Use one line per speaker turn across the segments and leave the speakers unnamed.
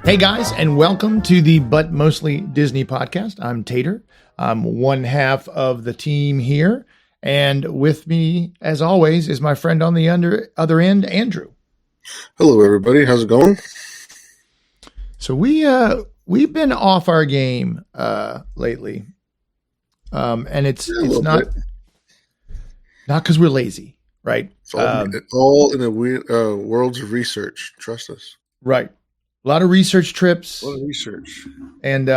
Hey guys, and welcome to the But Mostly Disney podcast. I'm Tater. I'm one half of the team here. And with me, as always, is my friend on the other end, Andrew.
Hello, everybody. How's it going?
So we've been off our game lately. And it's not because we're lazy, right?
It's all in the worlds of research. Trust us.
Right. A lot of research trips.
A lot of research.
And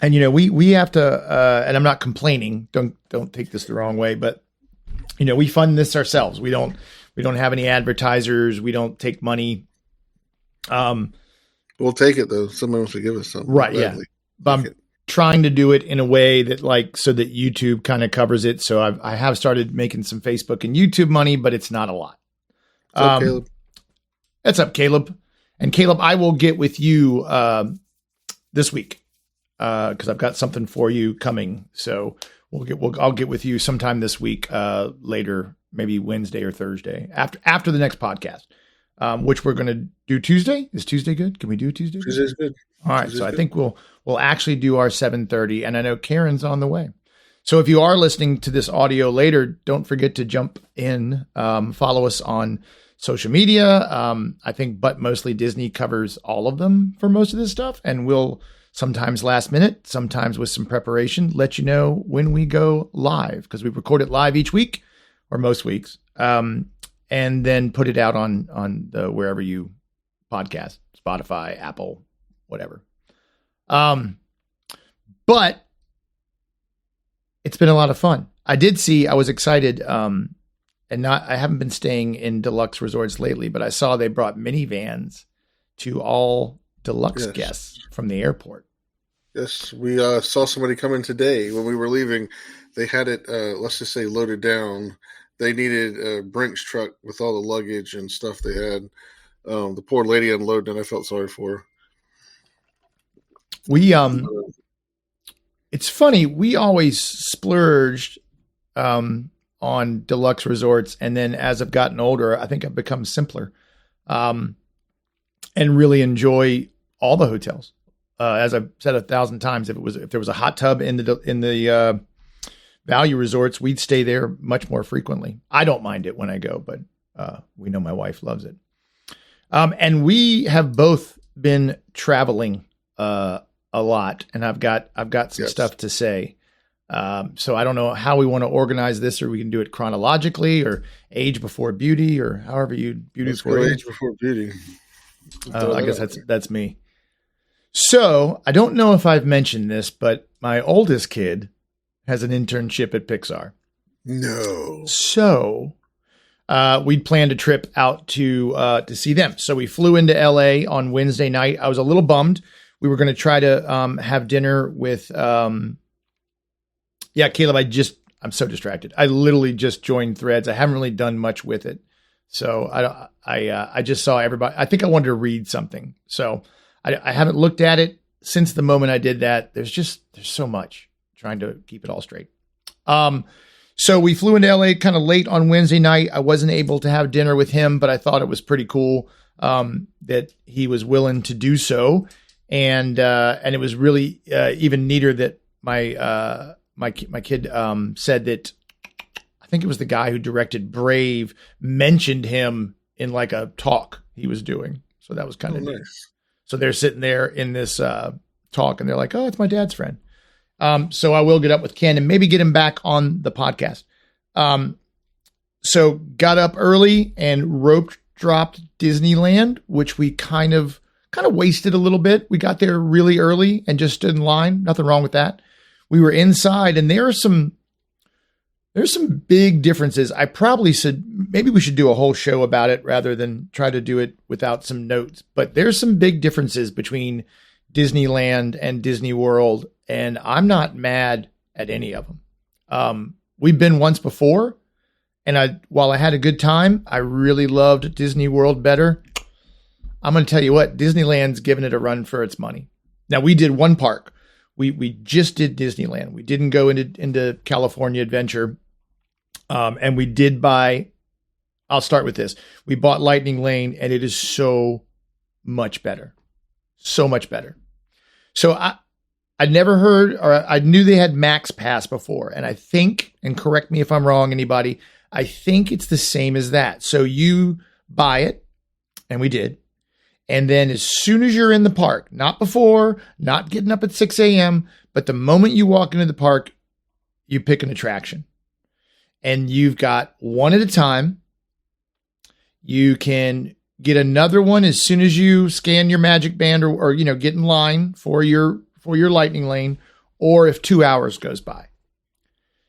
you know, we have to and I'm not complaining, don't take this the wrong way, but you know, we fund this ourselves. We don't have any advertisers, we don't take money.
We'll take it though. Someone wants to give us something.
Right, yeah. But I'm trying to do it in a way that so that YouTube kind of covers it. So I have started making some Facebook and YouTube money, but it's not a lot.
What's up, Caleb?
What's up, Caleb? And Caleb, I will get with you this week because I've got something for you coming. So I'll get with you sometime this week later, maybe Wednesday or Thursday after the next podcast, which we're going to do Tuesday. Is Tuesday good? Can we do Tuesday?
Tuesday's good.
All right. So I think we'll actually do our 7:30, and I know Karen's on the way. So if you are listening to this audio later, don't forget to jump in, follow us on social media. I think But Mostly Disney covers all of them for most of this stuff. And we'll sometimes last minute, sometimes with some preparation, let you know when we go live, because we record it live each week or most weeks. And then put it out on the wherever you podcast, Spotify, Apple, whatever. But it's been a lot of fun. I was excited. I haven't been staying in deluxe resorts lately, but I saw they brought minivans to all deluxe guests from the airport.
Yes, we saw somebody come in today when we were leaving. They had it, let's just say, loaded down. They needed a Brinks truck with all the luggage and stuff they had. The poor lady unloaded, and I felt sorry for her.
It's funny. We always splurged on deluxe resorts. And then as I've gotten older, I think I've become simpler and really enjoy all the hotels. As I've said 1,000 times, if there was a hot tub in the value resorts, we'd stay there much more frequently. I don't mind it when I go, but we know my wife loves it. And we have both been traveling a lot, and I've got some stuff to say. So I don't know how we want to organize this, or we can do it chronologically, or age before beauty, or however beauty before age.
Age before beauty.
I guess that's me. So I don't know if I've mentioned this, but my oldest kid has an internship at Pixar.
No.
So we'd planned a trip out to see them. So we flew into LA on Wednesday night. I was a little bummed. We were going to try to have dinner with. Yeah, Caleb, I'm so distracted. I literally just joined Threads. I haven't really done much with it. So I just saw everybody. I think I wanted to read something. So I haven't looked at it since the moment I did that. There's so much trying to keep it all straight. So we flew into LA kind of late on Wednesday night. I wasn't able to have dinner with him, but I thought it was pretty cool that he was willing to do so. And it was really even neater that my kid said that I think it was the guy who directed Brave mentioned him in like a talk he was doing. So that was kind of nice. So they're sitting there in this talk and they're like, oh, it's my dad's friend. So I will get up with Ken and maybe get him back on the podcast. So got up early and rope dropped Disneyland, which we kind of wasted a little bit. We got there really early and just stood in line. Nothing wrong with that. We were inside, and there's some big differences. I probably said maybe we should do a whole show about it rather than try to do it without some notes. But there's some big differences between Disneyland and Disney World, and I'm not mad at any of them. We've been once before, and while I had a good time, I really loved Disney World better. I'm going to tell you what, Disneyland's giving it a run for its money. Now, we did one park. We just did Disneyland. We didn't go into California Adventure. And we did buy, I'll start with this. We bought Lightning Lane, and it is so much better. So much better. So I never heard, or I knew they had Max Pass before. And I think, and correct me if I'm wrong, anybody, I think it's the same as that. So you buy it, and we did. And then as soon as you're in the park, not before, not getting up at 6 a.m., but the moment you walk into the park, you pick an attraction. And you've got one at a time. You can get another one as soon as you scan your magic band or get in line for your lightning lane, or if 2 hours goes by.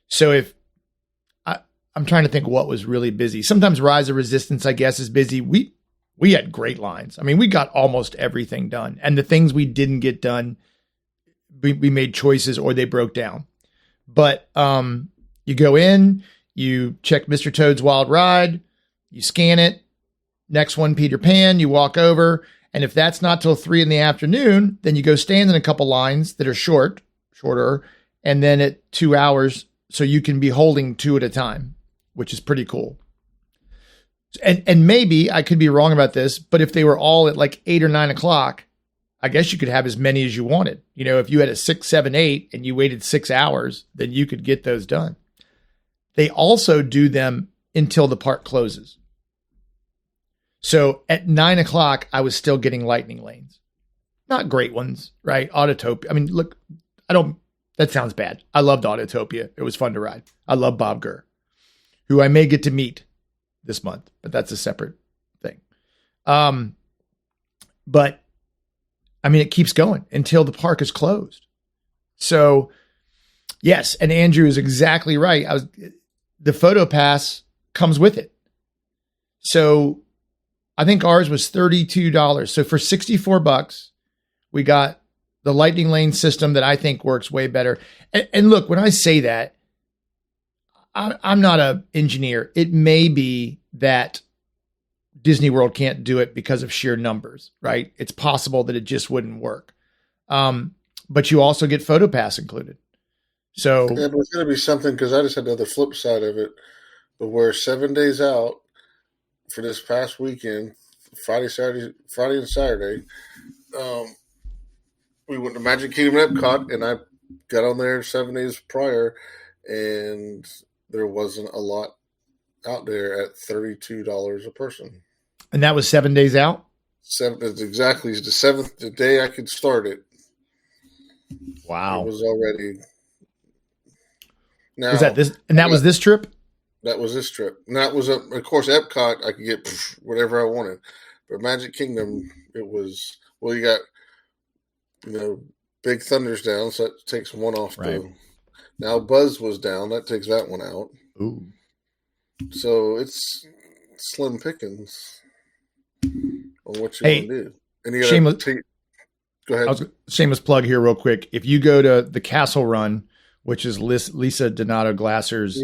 So if I'm trying to think what was really busy. Sometimes Rise of Resistance, I guess, is busy. We had great lines. I mean, we got almost everything done. And the things we didn't get done, we made choices or they broke down. But you go in, you check Mr. Toad's Wild Ride, you scan it. Next one, Peter Pan, you walk over. And if that's not till 3 p.m, then you go stand in a couple lines that are shorter. And then at 2 hours, so you can be holding 2 at a time, which is pretty cool. And maybe I could be wrong about this, but if they were all at like 8 or 9 o'clock, I guess you could have as many as you wanted. If you had a 6, 7, 8 and you waited 6 hours, then you could get those done. They also do them until the park closes. So at 9 o'clock, I was still getting lightning lanes. Not great ones, right? Autotopia. I mean, look, that sounds bad. I loved Autotopia. It was fun to ride. I love Bob Gurr, who I may get to meet this month, but that's a separate thing. But I mean, it keeps going until the park is closed. So yes. And Andrew is exactly right. The photo pass comes with it. So I think ours was $32. So for $64, we got the lightning lane system that I think works way better. And look, when I say that, I'm not an engineer. It may be that Disney World can't do it because of sheer numbers, right? It's possible that it just wouldn't work. But you also get PhotoPass included. So
yeah, but it's going to be something, because I just had the other flip side of it, but we're 7 days out for this past weekend, Friday and Saturday. We went to Magic Kingdom at Epcot, and I got on there 7 days prior, and there wasn't a lot out there at $32 a person.
And that was 7 days out?
It's exactly the day I could start it.
Wow.
It was already. Now,
was that this? And that was this trip?
That was this trip. And that was, of course, Epcot, I could get whatever I wanted. But Magic Kingdom, it was, well, you got, Big Thunder's down, so that takes one off.
Right.
Now Buzz was down, that takes that one out.
Ooh.
So it's slim pickings on what you want to do. And you gotta go ahead.
Shameless plug here real quick. If you go to the Castle Run, which is Lisa Donato Glasser's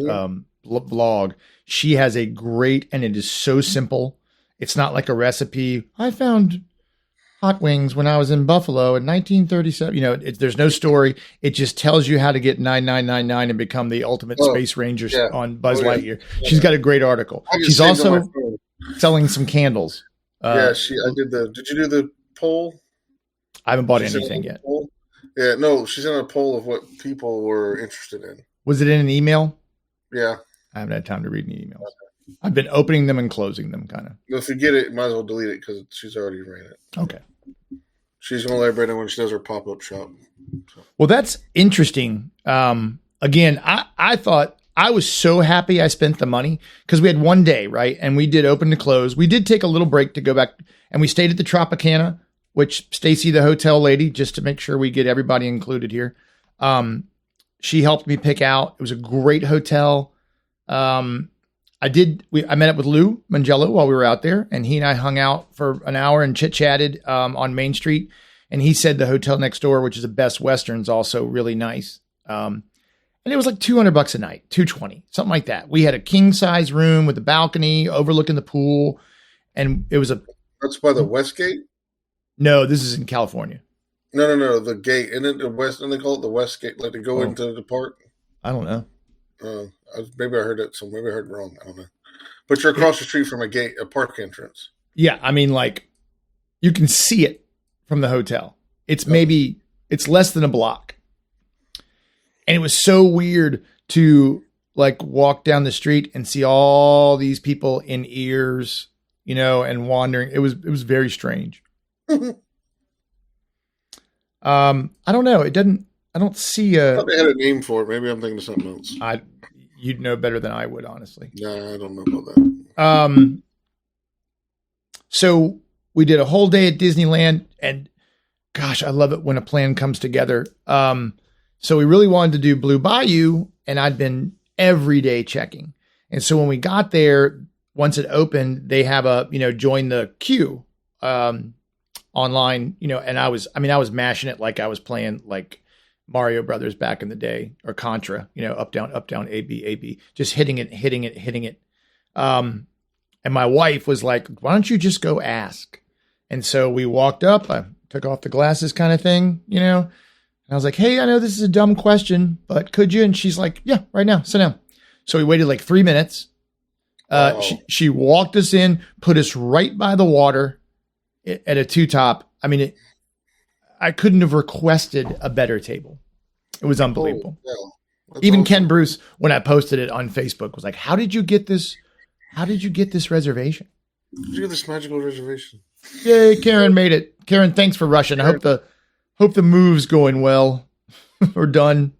vlog, she has a great, and it is so simple. It's not like a recipe. I found hot wings when I was in Buffalo in 1937. There's no story. It just tells you how to get 9999 and become the ultimate space ranger on Buzz Lightyear. Yeah. She's got a great article. She's also selling some candles.
I did did you do the poll?
I haven't bought anything yet.
Yeah, no, she's in a poll of what people were interested in.
Was it in an email?
Yeah.
I haven't had time to read any emails. Okay. I've been opening them and closing them, kind of.
If you get it, might as well delete it because she's already ran it.
Okay.
She's going to let everybody know when she does her pop-up shop. So.
Well, that's interesting. Again, I thought I was so happy I spent the money because we had 1 day, right? And we did open to close. We did take a little break to go back, and we stayed at the Tropicana, which Stacy, the hotel lady, just to make sure we get everybody included here. She helped me pick out. It was a great hotel. I met up with Lou Mangello while we were out there, and he and I hung out for an hour and chit-chatted on Main Street. And he said the hotel next door, which is the Best Western, is also really nice. And it was like $200 a night, $220, something like that. We had a king size room with a balcony overlooking the pool, and it was
That's by the Westgate?
No, this is in California.
No, the gate. And then and they call it the Westgate, like to go into the park.
I don't know.
Maybe I heard it. So maybe I heard it wrong. I don't know. But you're across the street from a park entrance.
Yeah, I mean, like you can see it from the hotel. It's less than a block. And it was so weird to like walk down the street and see all these people in ears, and wandering. It was very strange. I don't know. I don't see
I thought they had a name for it. Maybe I'm thinking of something else.
You'd know better than I would, honestly.
No, I don't know about that.
So we did a whole day at Disneyland, and gosh, I love it when a plan comes together. So we really wanted to do Blue Bayou, and I'd been every day checking. And so when we got there, once it opened, they have a, join the queue, online, and I was mashing it like I was playing like Mario Brothers back in the day, or Contra, up, down, A, B, just hitting it. And my wife was like, why don't you just go ask? And so we walked up, I took off the glasses kind of thing, and I was like, hey, I know this is a dumb question, but could you? And she's like, yeah, right now, sit down. So we waited like 3 minutes. She walked us in, put us right by the water at a two-top. I mean, I couldn't have requested a better table. It was unbelievable. Even awesome. Ken Bruce, when I posted it on Facebook, was like, how did you get this? How did you get this reservation?
Did you get this magical reservation?
Yay, Karen made it. Karen, thanks for rushing. I hope the move's going well or done.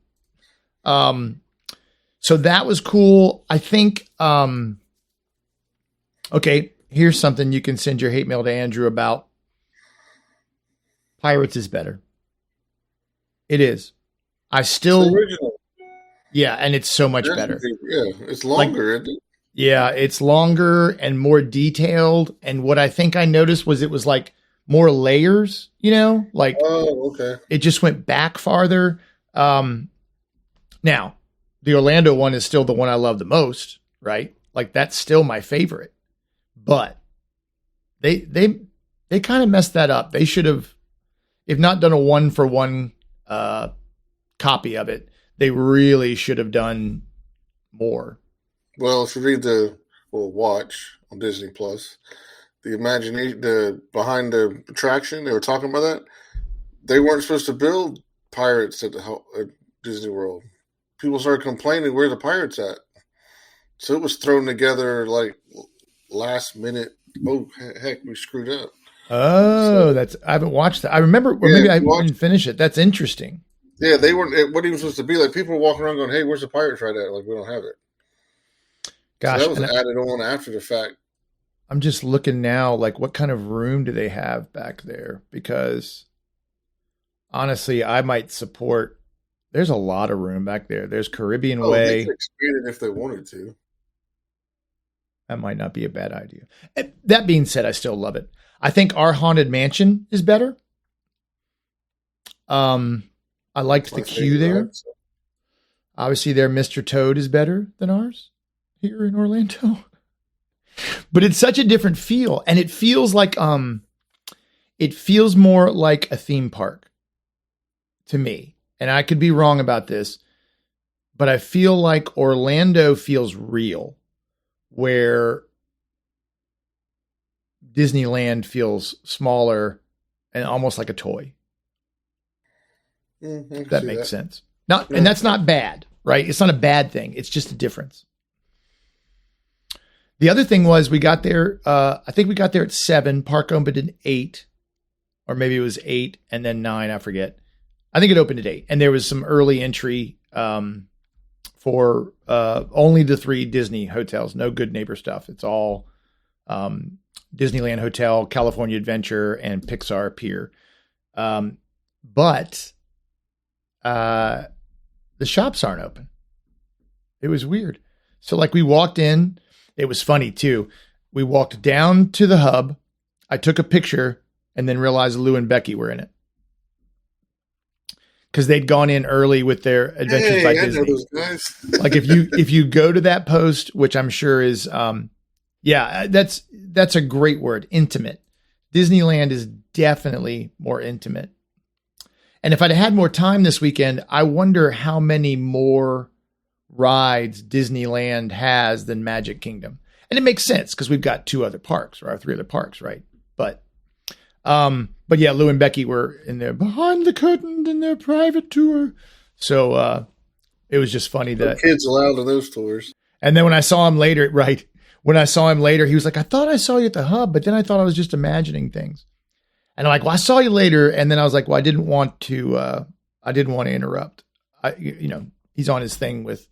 So that was cool. I think, okay, here's something you can send your hate mail to Andrew about. Pirates is better. It is. It's the original. Yeah, and it's so much better.
Yeah, it's longer, isn't it?
Yeah, it's longer and more detailed. And what I think I noticed was it was like more layers, like,
oh, okay.
It just went back farther. Now the Orlando one is still the one I love the most, right? Like that's still my favorite, but they kind of messed that up. They should have, if not done a 1-for-1, copy of it, they really should have done more.
Well, if you read watch on Disney Plus, the behind the attraction, they were talking about that. They weren't supposed to build pirates at Disney World. People started complaining, where the pirates at? So it was thrown together like last minute. Oh, heck, we screwed up.
Oh, I haven't watched that. I remember, or maybe I didn't finish it. That's interesting.
Yeah, they weren't. It wasn't even supposed to be like people were walking around going, "Hey, where's the pirates right at?" Like we don't have it.
Gosh,
so that was added on after the fact.
I'm just looking now, like what kind of room do they have back there? Because honestly, I might support. There's a lot of room back there. There's Caribbean Way.
They could expand it if they wanted to.
That might not be a bad idea. That being said, I still love it. I think our Haunted Mansion is better. I liked the queue there. Obviously, their Mr. Toad is better than ours here in Orlando. But it's such a different feel, and it feels like it feels more like a theme park to me. And I could be wrong about this, but I feel like Orlando feels real, where Disneyland feels smaller and almost like a toy. That makes sense. And that's not bad, right? It's not a bad thing. It's just a difference. The other thing was we got there, I think we got there at 7, park opened at 8, or maybe it was 8 and then 9, I forget. I think it opened at 8, and there was some early entry for only the 3 Disney hotels, no Good Neighbor stuff. It's all Disneyland Hotel, California Adventure, and Pixar Pier. But the shops aren't open. It was weird. So like we walked in, it was funny too. We walked down to the hub. I took a picture and then realized Lou and Becky were in it. Because they'd gone in early with their Adventures by Disney. I know those guys. Like if you go to that post, which I'm sure is, that's a great word, intimate. Disneyland is definitely more intimate. And if I'd had more time this weekend, I wonder how many more rides Disneyland has than Magic Kingdom. And it makes sense because we've got 2 other parks, or 3 other parks, right? But But yeah, Lou and Becky were in there behind the curtain in their private tour. So it was just funny
No
that
kids allowed in those tours.
And then when I saw him later, right, when I saw him later, he was like, I thought I saw you at the hub, but then I thought I was just imagining things. And I'm like, well, I saw you later. And then I was like, well, I didn't want to interrupt. He's on his thing with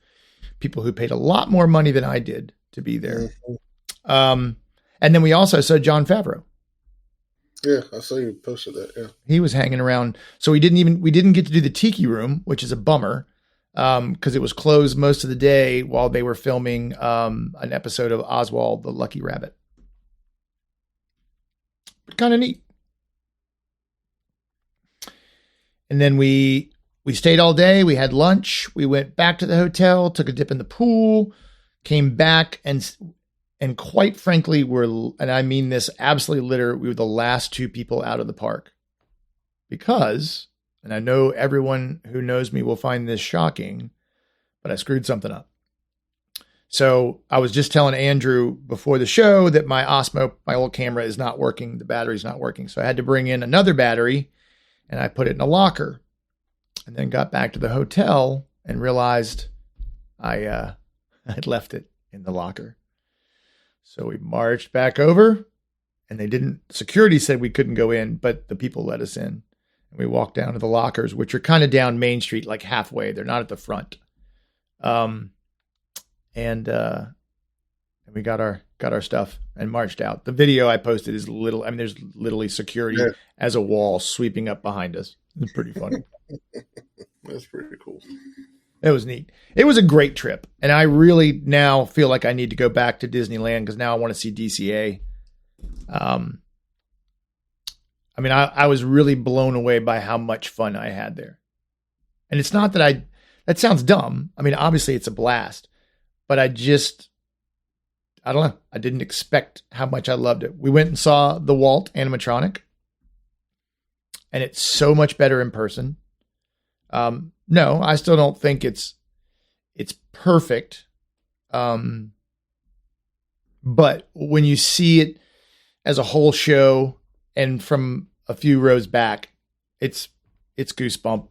people who paid a lot more money than I did to be there. Mm-hmm. And then we also saw Jon Favreau.
Yeah, I saw you posted that. Yeah,
he was hanging around. So we didn't get to do the Tiki Room, which is a bummer, because it was closed most of the day while they were filming an episode of Oswald the Lucky Rabbit. Kind of neat. And then we stayed all day. We had lunch. We went back to the hotel, took a dip in the pool, came back, and quite frankly, and I mean this absolutely literally, we were the last two people out of the park. Because, and I know everyone who knows me will find this shocking, but I screwed something up. So I was just telling Andrew before the show that my Osmo, my old camera, is not working. The battery's not working. So I had to bring in another battery, and I put it in a locker. And then got back to the hotel and realized I had left it in the locker. So we marched back over, and security said we couldn't go in, but the people let us in. And we walked down to the lockers, which are kind of down Main Street, like halfway. They're not at the front. And we got our stuff and marched out. The video I posted is there's literally security as a wall sweeping up behind us. It's pretty funny.
That's pretty cool.
It was neat. It was a great trip. And I really now feel like I need to go back to Disneyland because now I want to see DCA. I was really blown away by how much fun I had there. And it's not that that sounds dumb. I mean, obviously it's a blast, but I don't know. I didn't expect how much I loved it. We went and saw the Walt animatronic, and it's so much better in person. No, I still don't think it's perfect. But when you see it as a whole show and from a few rows back, it's goosebump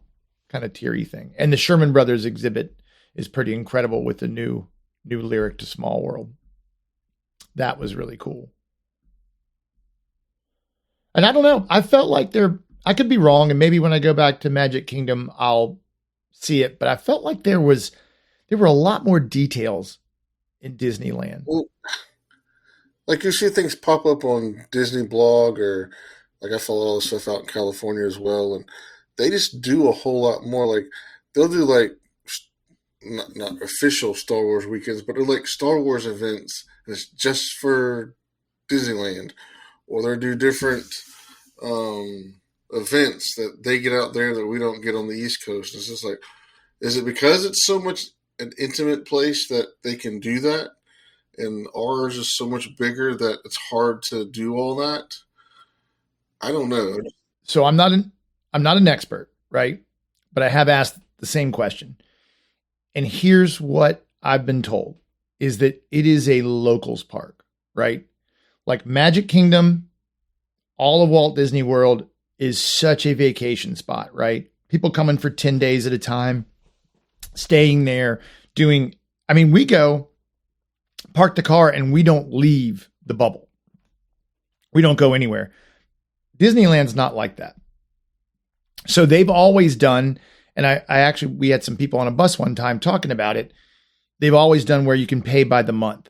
kind of teary thing. And the Sherman Brothers exhibit is pretty incredible with the new lyric to Small World. That was really cool. And I don't know, I felt like I could be wrong, and maybe when I go back to Magic Kingdom, I'll see it. But I felt like there were a lot more details in Disneyland.
Well, like you see things pop up on Disney Blog, or like I follow all the stuff out in California as well, and they just do a whole lot more. Like they'll do like not official Star Wars weekends, but they're like Star Wars events, and it's just for Disneyland, or they'll do different events that they get out there that we don't get on the East Coast. It's just like, is it because it's so much an intimate place that they can do that, and ours is so much bigger that it's hard to do all that? I don't know.
So I'm not an expert, right? But I have asked the same question. And here's what I've been told is that it is a locals park, right? Like Magic Kingdom, all of Walt Disney World is such a vacation spot, right? People coming for 10 days at a time, staying there, we go park the car and we don't leave the bubble. We don't go anywhere. Disneyland's not like that. So they've always done, and we had some people on a bus one time talking about it. They've always done where you can pay by the month,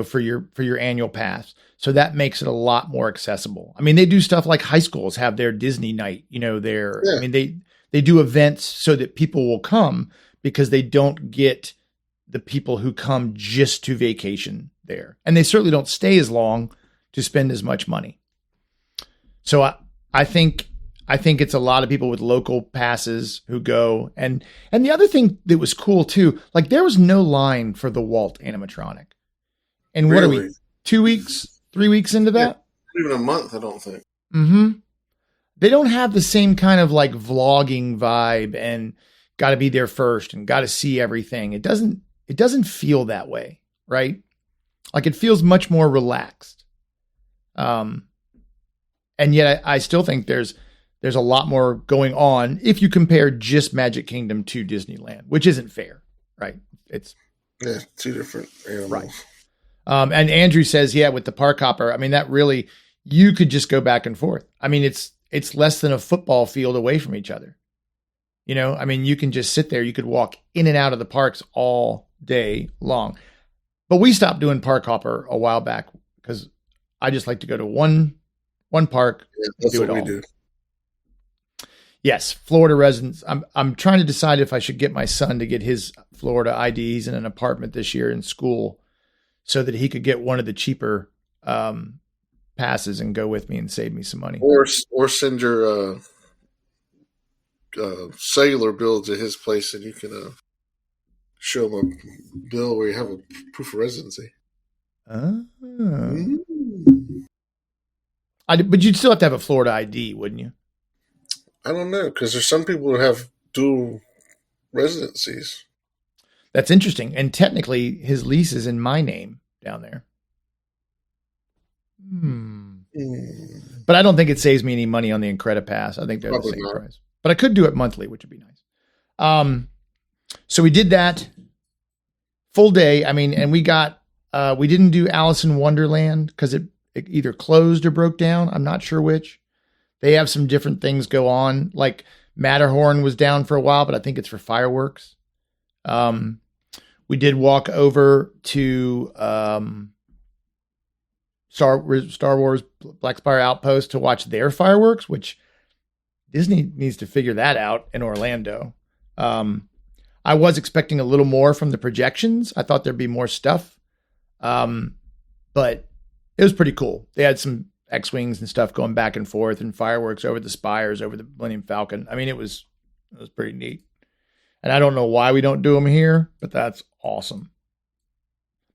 for your annual pass. So that makes it a lot more accessible. I mean, they do stuff like high schools have their Disney night, they do events so that people will come because they don't get the people who come just to vacation there. And they certainly don't stay as long to spend as much money. So I think it's a lot of people with local passes who go. And the other thing that was cool too, like there was no line for the Walt animatronic. And what
really?
Are we, 2 weeks, 3 weeks into that?
Yeah, even a month, I don't think.
Mm-hmm. They don't have the same kind of like vlogging vibe and got to be there first and got to see everything. It doesn't feel that way, right? Like it feels much more relaxed. And yet I still think there's a lot more going on if you compare just Magic Kingdom to Disneyland, which isn't fair, right? It's
two different animals.
Right. And Andrew says, yeah, with the park hopper, I mean, that really, you could just go back and forth. I mean, it's less than a football field away from each other. You know, I mean, you can just sit there. You could walk in and out of the parks all day long. But we stopped doing park hopper a while back because I just like to go to one park.
Yeah, that's
do it
what
all.
we do.
Yes, Florida residents. I'm trying to decide if I should get my son to get his Florida ID. He's in an apartment this year in school, so that he could get one of the cheaper passes and go with me and save me some money.
Or send your cellular bill to his place, and you can show him a bill where you have a proof of residency.
But you'd still have to have a Florida ID, wouldn't you?
I don't know, because there's some people who have dual residencies.
That's interesting. And technically, his lease is in my name down there. But I don't think it saves me any money on the Incredipass. I think they're
Probably
the same
not.
price. But I could do it monthly, which would be nice. So we did that full day. I mean, and we didn't do Alice in Wonderland because it either closed or broke down. I'm not sure which. They have some different things go on. Like Matterhorn was down for a while, but I think it's for fireworks. We did walk over to Star Wars Black Spire Outpost to watch their fireworks, which Disney needs to figure that out in Orlando. I was expecting a little more from the projections. I thought there'd be more stuff. But it was pretty cool. They had some X-Wings and stuff going back and forth and fireworks over the spires, over the Millennium Falcon. I mean, it was pretty neat. And I don't know why we don't do them here, but that's awesome.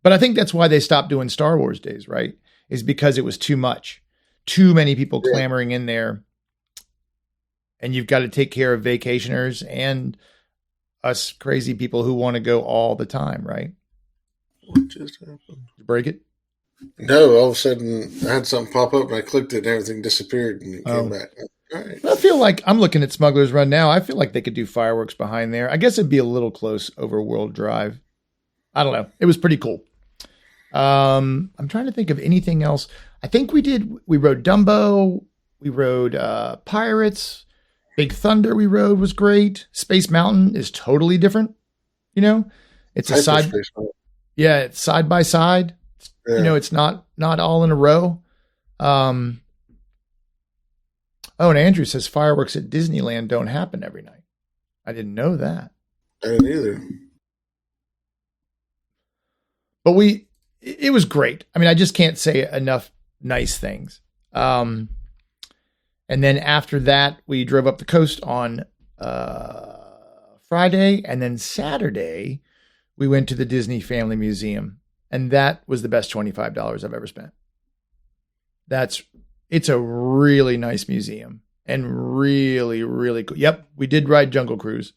But I think that's why they stopped doing Star Wars days, right? Is because it was too much. Too many people clamoring in there. And you've got to take care of vacationers and us crazy people who want to go all the time, right?
What just happened?
Did you break it?
No, all of a sudden I had something pop up and I clicked it and everything disappeared and it came back. All right.
I feel like I'm looking at Smuggler's Run now. I feel like they could do fireworks behind there. I guess it'd be a little close over World Drive. I don't know. It was pretty cool. I'm trying to think of anything else. I think we rode Dumbo. We rode Pirates. Big Thunder we rode was great. Space Mountain is totally different. You know, it's a side. Yeah, it's side by side. Yeah. You know, it's not all in a row. Oh, and Andrew says fireworks at Disneyland don't happen every night. I didn't know that.
I didn't either.
But it was great. I mean, I just can't say enough nice things. And then after that, we drove up the coast on Friday, and then Saturday we went to the Disney Family Museum, and that was the best $25 I've ever spent. It's a really nice museum and really, really cool. Yep, we did ride Jungle Cruise,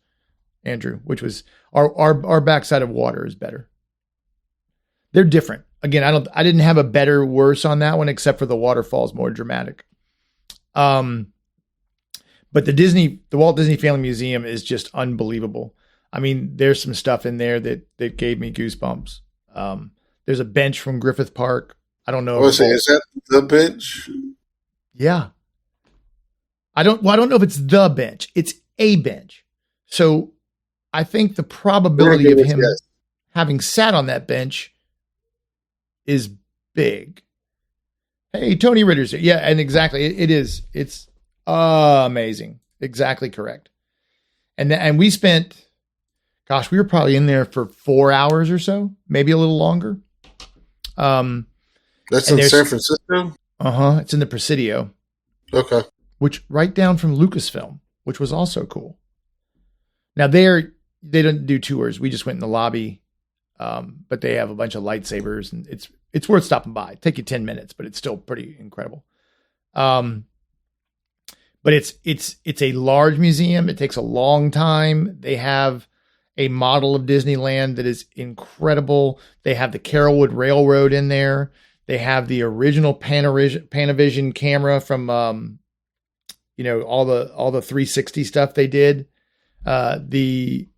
Andrew, which was our backside of water is better. They're different. Again, I didn't have a better, worse on that one, except for the waterfalls more dramatic. But the Walt Disney Family Museum is just unbelievable. I mean, there's some stuff in there that gave me goosebumps. There's a bench from Griffith Park. I don't know.
Is that the bench?
Yeah. I don't know if it's the bench. It's a bench. So I think the probability of him having sat on that bench is big. Hey, Tony Ritter's here. Yeah, and exactly. It is. It's amazing. Exactly correct. And we spent, we were probably in there for 4 hours or so, maybe a little longer.
That's in San Francisco?
It's in the Presidio.
Okay.
Which right down from Lucasfilm, which was also cool. Now they don't do tours. We just went in the lobby. But they have a bunch of lightsabers, and it's worth stopping by. It'd take you 10 minutes, but it's still pretty incredible. But it's a large museum. It takes a long time. They have a model of Disneyland that is incredible. They have the Carolwood Railroad in there. They have the original Panavision camera from, all the 360 stuff they did. The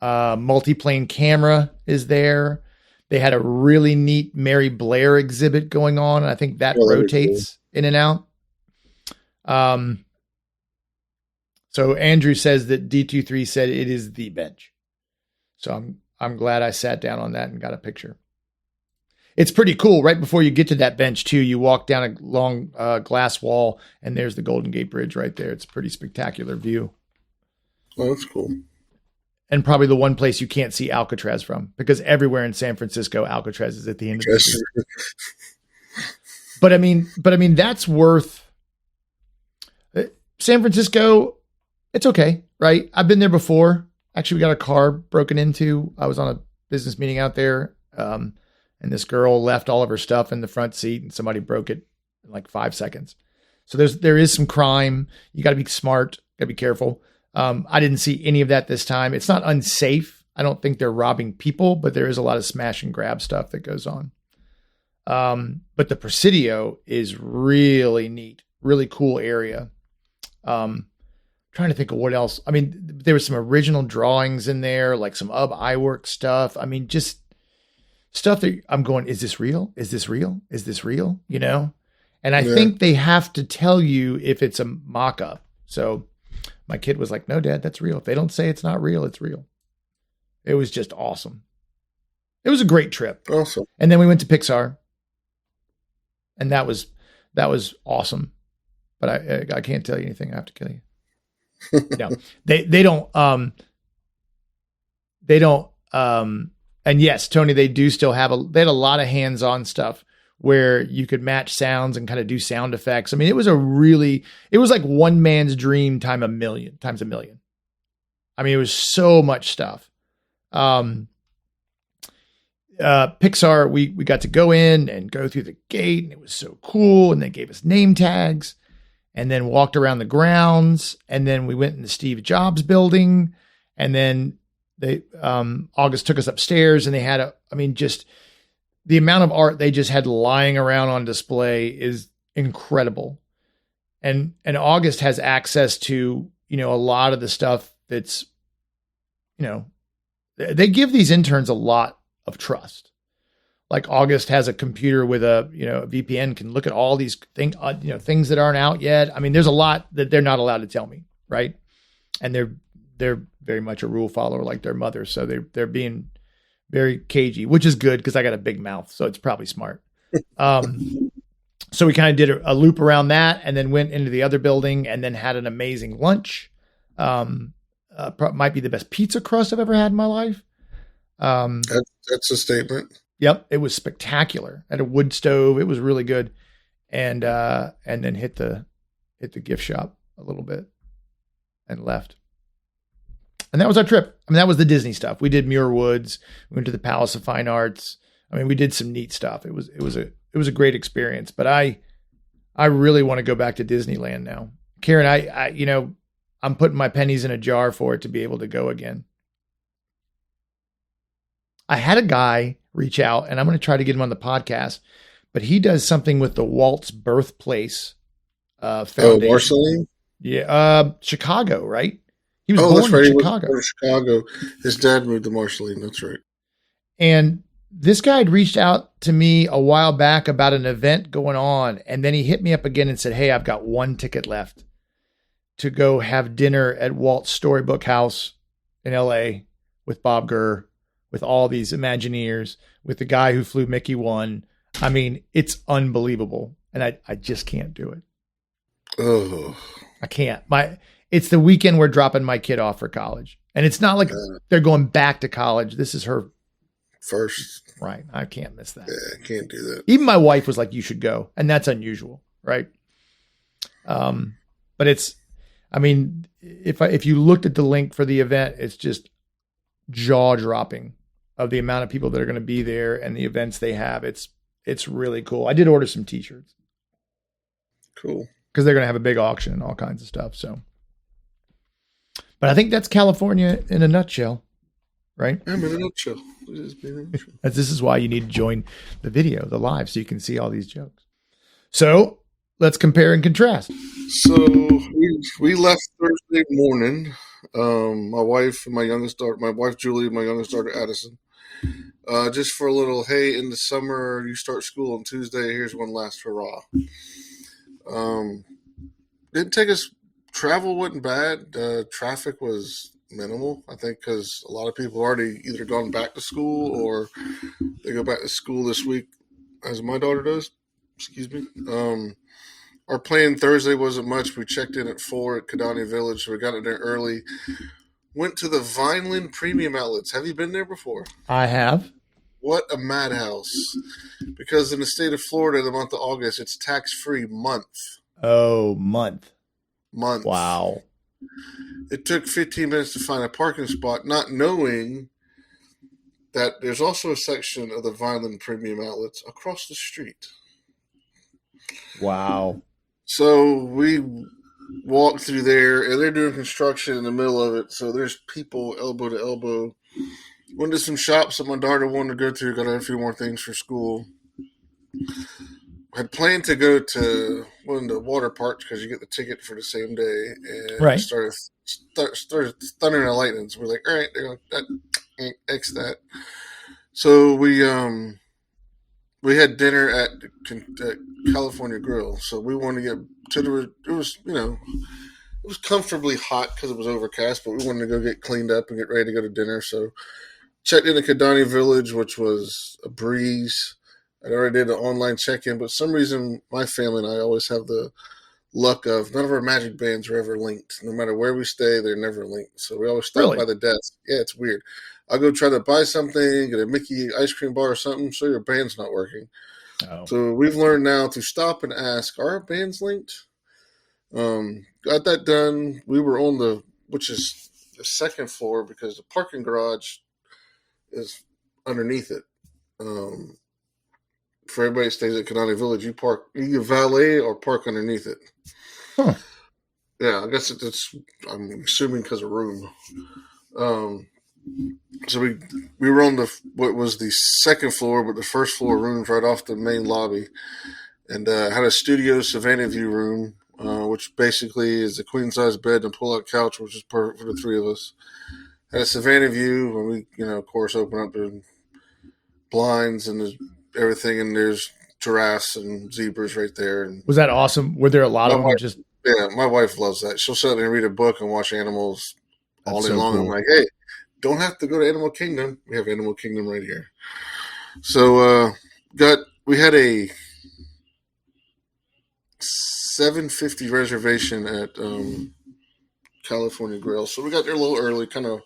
multiplane camera is there. They had a really neat Mary Blair exhibit going on. And I think that rotates in and out. So Andrew says that D23 said it is the bench. So I'm glad I sat down on that and got a picture. It's pretty cool. Right before you get to that bench too, you walk down a long glass wall and there's the Golden Gate Bridge right there. It's a pretty spectacular view.
Oh, that's cool.
And probably the one place you can't see Alcatraz from, because everywhere in San Francisco, Alcatraz is at the end of the street. But I mean, that's worth San Francisco. It's okay, right? I've been there before. Actually, we got a car broken into. I was on a business meeting out there. And this girl left all of her stuff in the front seat and somebody broke it in like 5 seconds. So there is some crime. You got to be smart, got to be careful. I didn't see any of that this time. It's not unsafe. I don't think they're robbing people, but there is a lot of smash and grab stuff that goes on. But the Presidio is really neat, really cool area. Trying to think of what else. I mean, there was some original drawings in there, like some iWork stuff. I mean, just stuff that I'm going, is this real? Is this real? Is this real? And I think they have to tell you if it's a mock-up. So my kid was like, no, Dad, that's real. If they don't say it's not real, it's real. It was just awesome. It was a great trip.
Awesome.
And then we went to Pixar. And that was awesome. But I can't tell you anything. I have to kill you. No, they don't, and yes, Tony, they do still they had a lot of hands-on stuff where you could match sounds and kind of do sound effects. I mean, it was like one man's dream times a million. I mean, it was so much stuff. Pixar, we got to go in and go through the gate and it was so cool. And they gave us name tags and then walked around the grounds. And then we went in the Steve Jobs building and then August took us upstairs and they had just the amount of art they just had lying around on display is incredible. And August has access to, a lot of the stuff that's, they give these interns a lot of trust. Like August has a computer with a VPN, can look at all these things that aren't out yet. I mean, there's a lot that they're not allowed to tell me. Right. And they're very much a rule follower like their mother. So they're being very cagey, which is good because I got a big mouth. So it's probably smart. So we kind of did a loop around that and then went into the other building and then had an amazing lunch. Might be the best pizza crust I've ever had in my life.
That's a statement.
Yep. It was spectacular at a wood stove. It was really good. And then hit the gift shop a little bit and left. And that was our trip. I mean, that was the Disney stuff. We did Muir Woods. We went to the Palace of Fine Arts. I mean, we did some neat stuff. It was a great experience, but I really want to go back to Disneyland now. Karen, I'm putting my pennies in a jar for it to be able to go again. I had a guy reach out and I'm going to try to get him on the podcast, but he does something with the Walt's Birthplace Foundation.
Oh, Marceline?
Yeah. Chicago, right? He was born
right.
in Chicago.
Chicago. His dad moved to Marceline. That's right.
And this guy had reached out to me a while back about an event going on. And then he hit me up again and said, hey, I've got one ticket left to go have dinner at Walt's Storybook House in LA with Bob Gurr, with all these Imagineers, with the guy who flew Mickey 1. I mean, it's unbelievable. And I just can't do it.
Oh,
I can't. It's the weekend we're dropping my kid off for college. And it's not like they're going back to college. This is her
first.
Right. I can't miss that.
Yeah, I can't do that.
Even my wife was like, you should go. And that's unusual. Right. But if you looked at the link for the event, it's just jaw dropping of the amount of people that are going to be there and the events they have. It's really cool. I did order some t-shirts.
Cool.
Because they're going to have a big auction and all kinds of stuff. So, but I think that's California in a nutshell. right?
I'm in a nutshell.
This is why you need to join the video, the live, so you can see all these jokes. So let's compare and contrast.
So we left Thursday morning. My wife and my youngest daughter, my wife Julie, my youngest daughter Addison, just for a little. Hey, in the summer you start school on Tuesday. Here's one last hurrah. Didn't take us. Travel wasn't bad. Traffic was minimal. I think because a lot of people already either gone back to school or they go back to school this week, as my daughter does. Excuse me. Our plan Thursday wasn't much. We checked in at 4 at Kidani Village, so we got in there early. Went to the Vineland Premium Outlets. Have you been there before?
I have.
What a madhouse. Because in the state of Florida, the month of August, it's tax-free month.
Oh, month.
Wow. It took 15 minutes to find a parking spot, not knowing that there's also a section of the Vineland Premium Outlets across the street.
Wow.
So we walked through there, and they're doing construction in the middle of it, so there's people elbow to elbow. Went to some shops that my daughter wanted to go to, got a few more things for school. Had planned to go to one of the water parks because you get the ticket for the same day, and
right.
started thundering and lightning. So we're like, all right, they're going X that. So we had dinner at California Grill. So we wanted to get to the. It was it was comfortably hot because it was overcast, but we wanted to go get cleaned up and get ready to go to dinner. So checked into Kidani Village, which was a breeze. I already did an online check-in, but for some reason my family and I always have the luck of none of our magic bands are ever linked. No matter where we stay, they're never linked. So we always stop by the desk. Yeah, it's weird. I'll go try to buy something, get a Mickey ice cream bar or something, so your band's not working. Oh. So we've learned now to stop and ask, are our bands linked? Got that done. We were on which is the second floor because the parking garage is underneath it. For everybody that stays at Kidani Village, you can valet or park underneath it. Huh. Yeah, I guess I'm assuming because of room. So we were on what was the second floor, but the first floor rooms right off the main lobby, and had a studio Savannah View room, which basically is a queen size bed and pull out couch, which is perfect for the three of us. Had a Savannah View, and we of course open up the blinds and everything, and there's giraffes and zebras right there. And
was that awesome? Were there a lot of them?
Yeah, my wife loves that. She'll sit there and read a book and watch animals all day long. Cool. I'm like, hey, don't have to go to Animal Kingdom. We have Animal Kingdom right here. So we had a 7:50 reservation at California Grill. So we got there a little early, kind of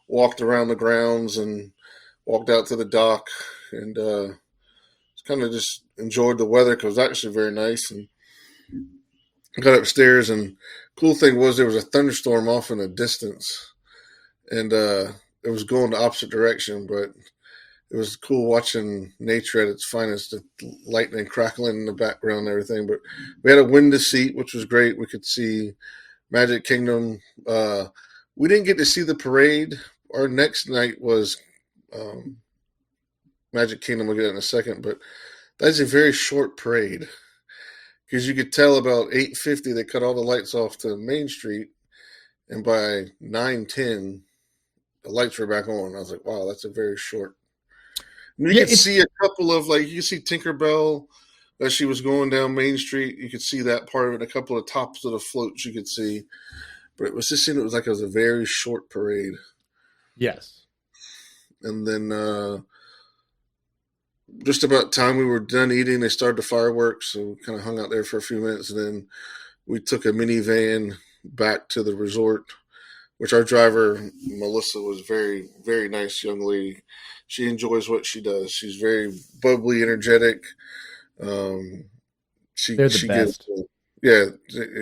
walked around the grounds and walked out to the dock, and kind of just enjoyed the weather because it was actually very nice. And got upstairs, and cool thing was there was a thunderstorm off in the distance, and it was going the opposite direction, but it was cool watching nature at its finest, the lightning crackling in the background and everything. But we had a window seat, which was great. We could see Magic Kingdom. We didn't get to see the parade. Our next night was Magic Kingdom. We'll get it in a second, but that's a very short parade because you could tell about 8:50 they cut all the lights off to Main Street, and by 9:10 the lights were back on. I was like, wow, that's a very short. And you could see a couple of you could see Tinkerbell as she was going down Main Street. You could see that part of it. A couple of tops of the floats you could see, but it was just it was like it was a very short parade.
Yes,
and then. Just about time we were done eating, they started the fireworks, so we kind of hung out there for a few minutes, and then we took a minivan back to the resort, which our driver, Melissa, was very, very nice young lady. She enjoys what she does. She's very bubbly, energetic.
They're the best.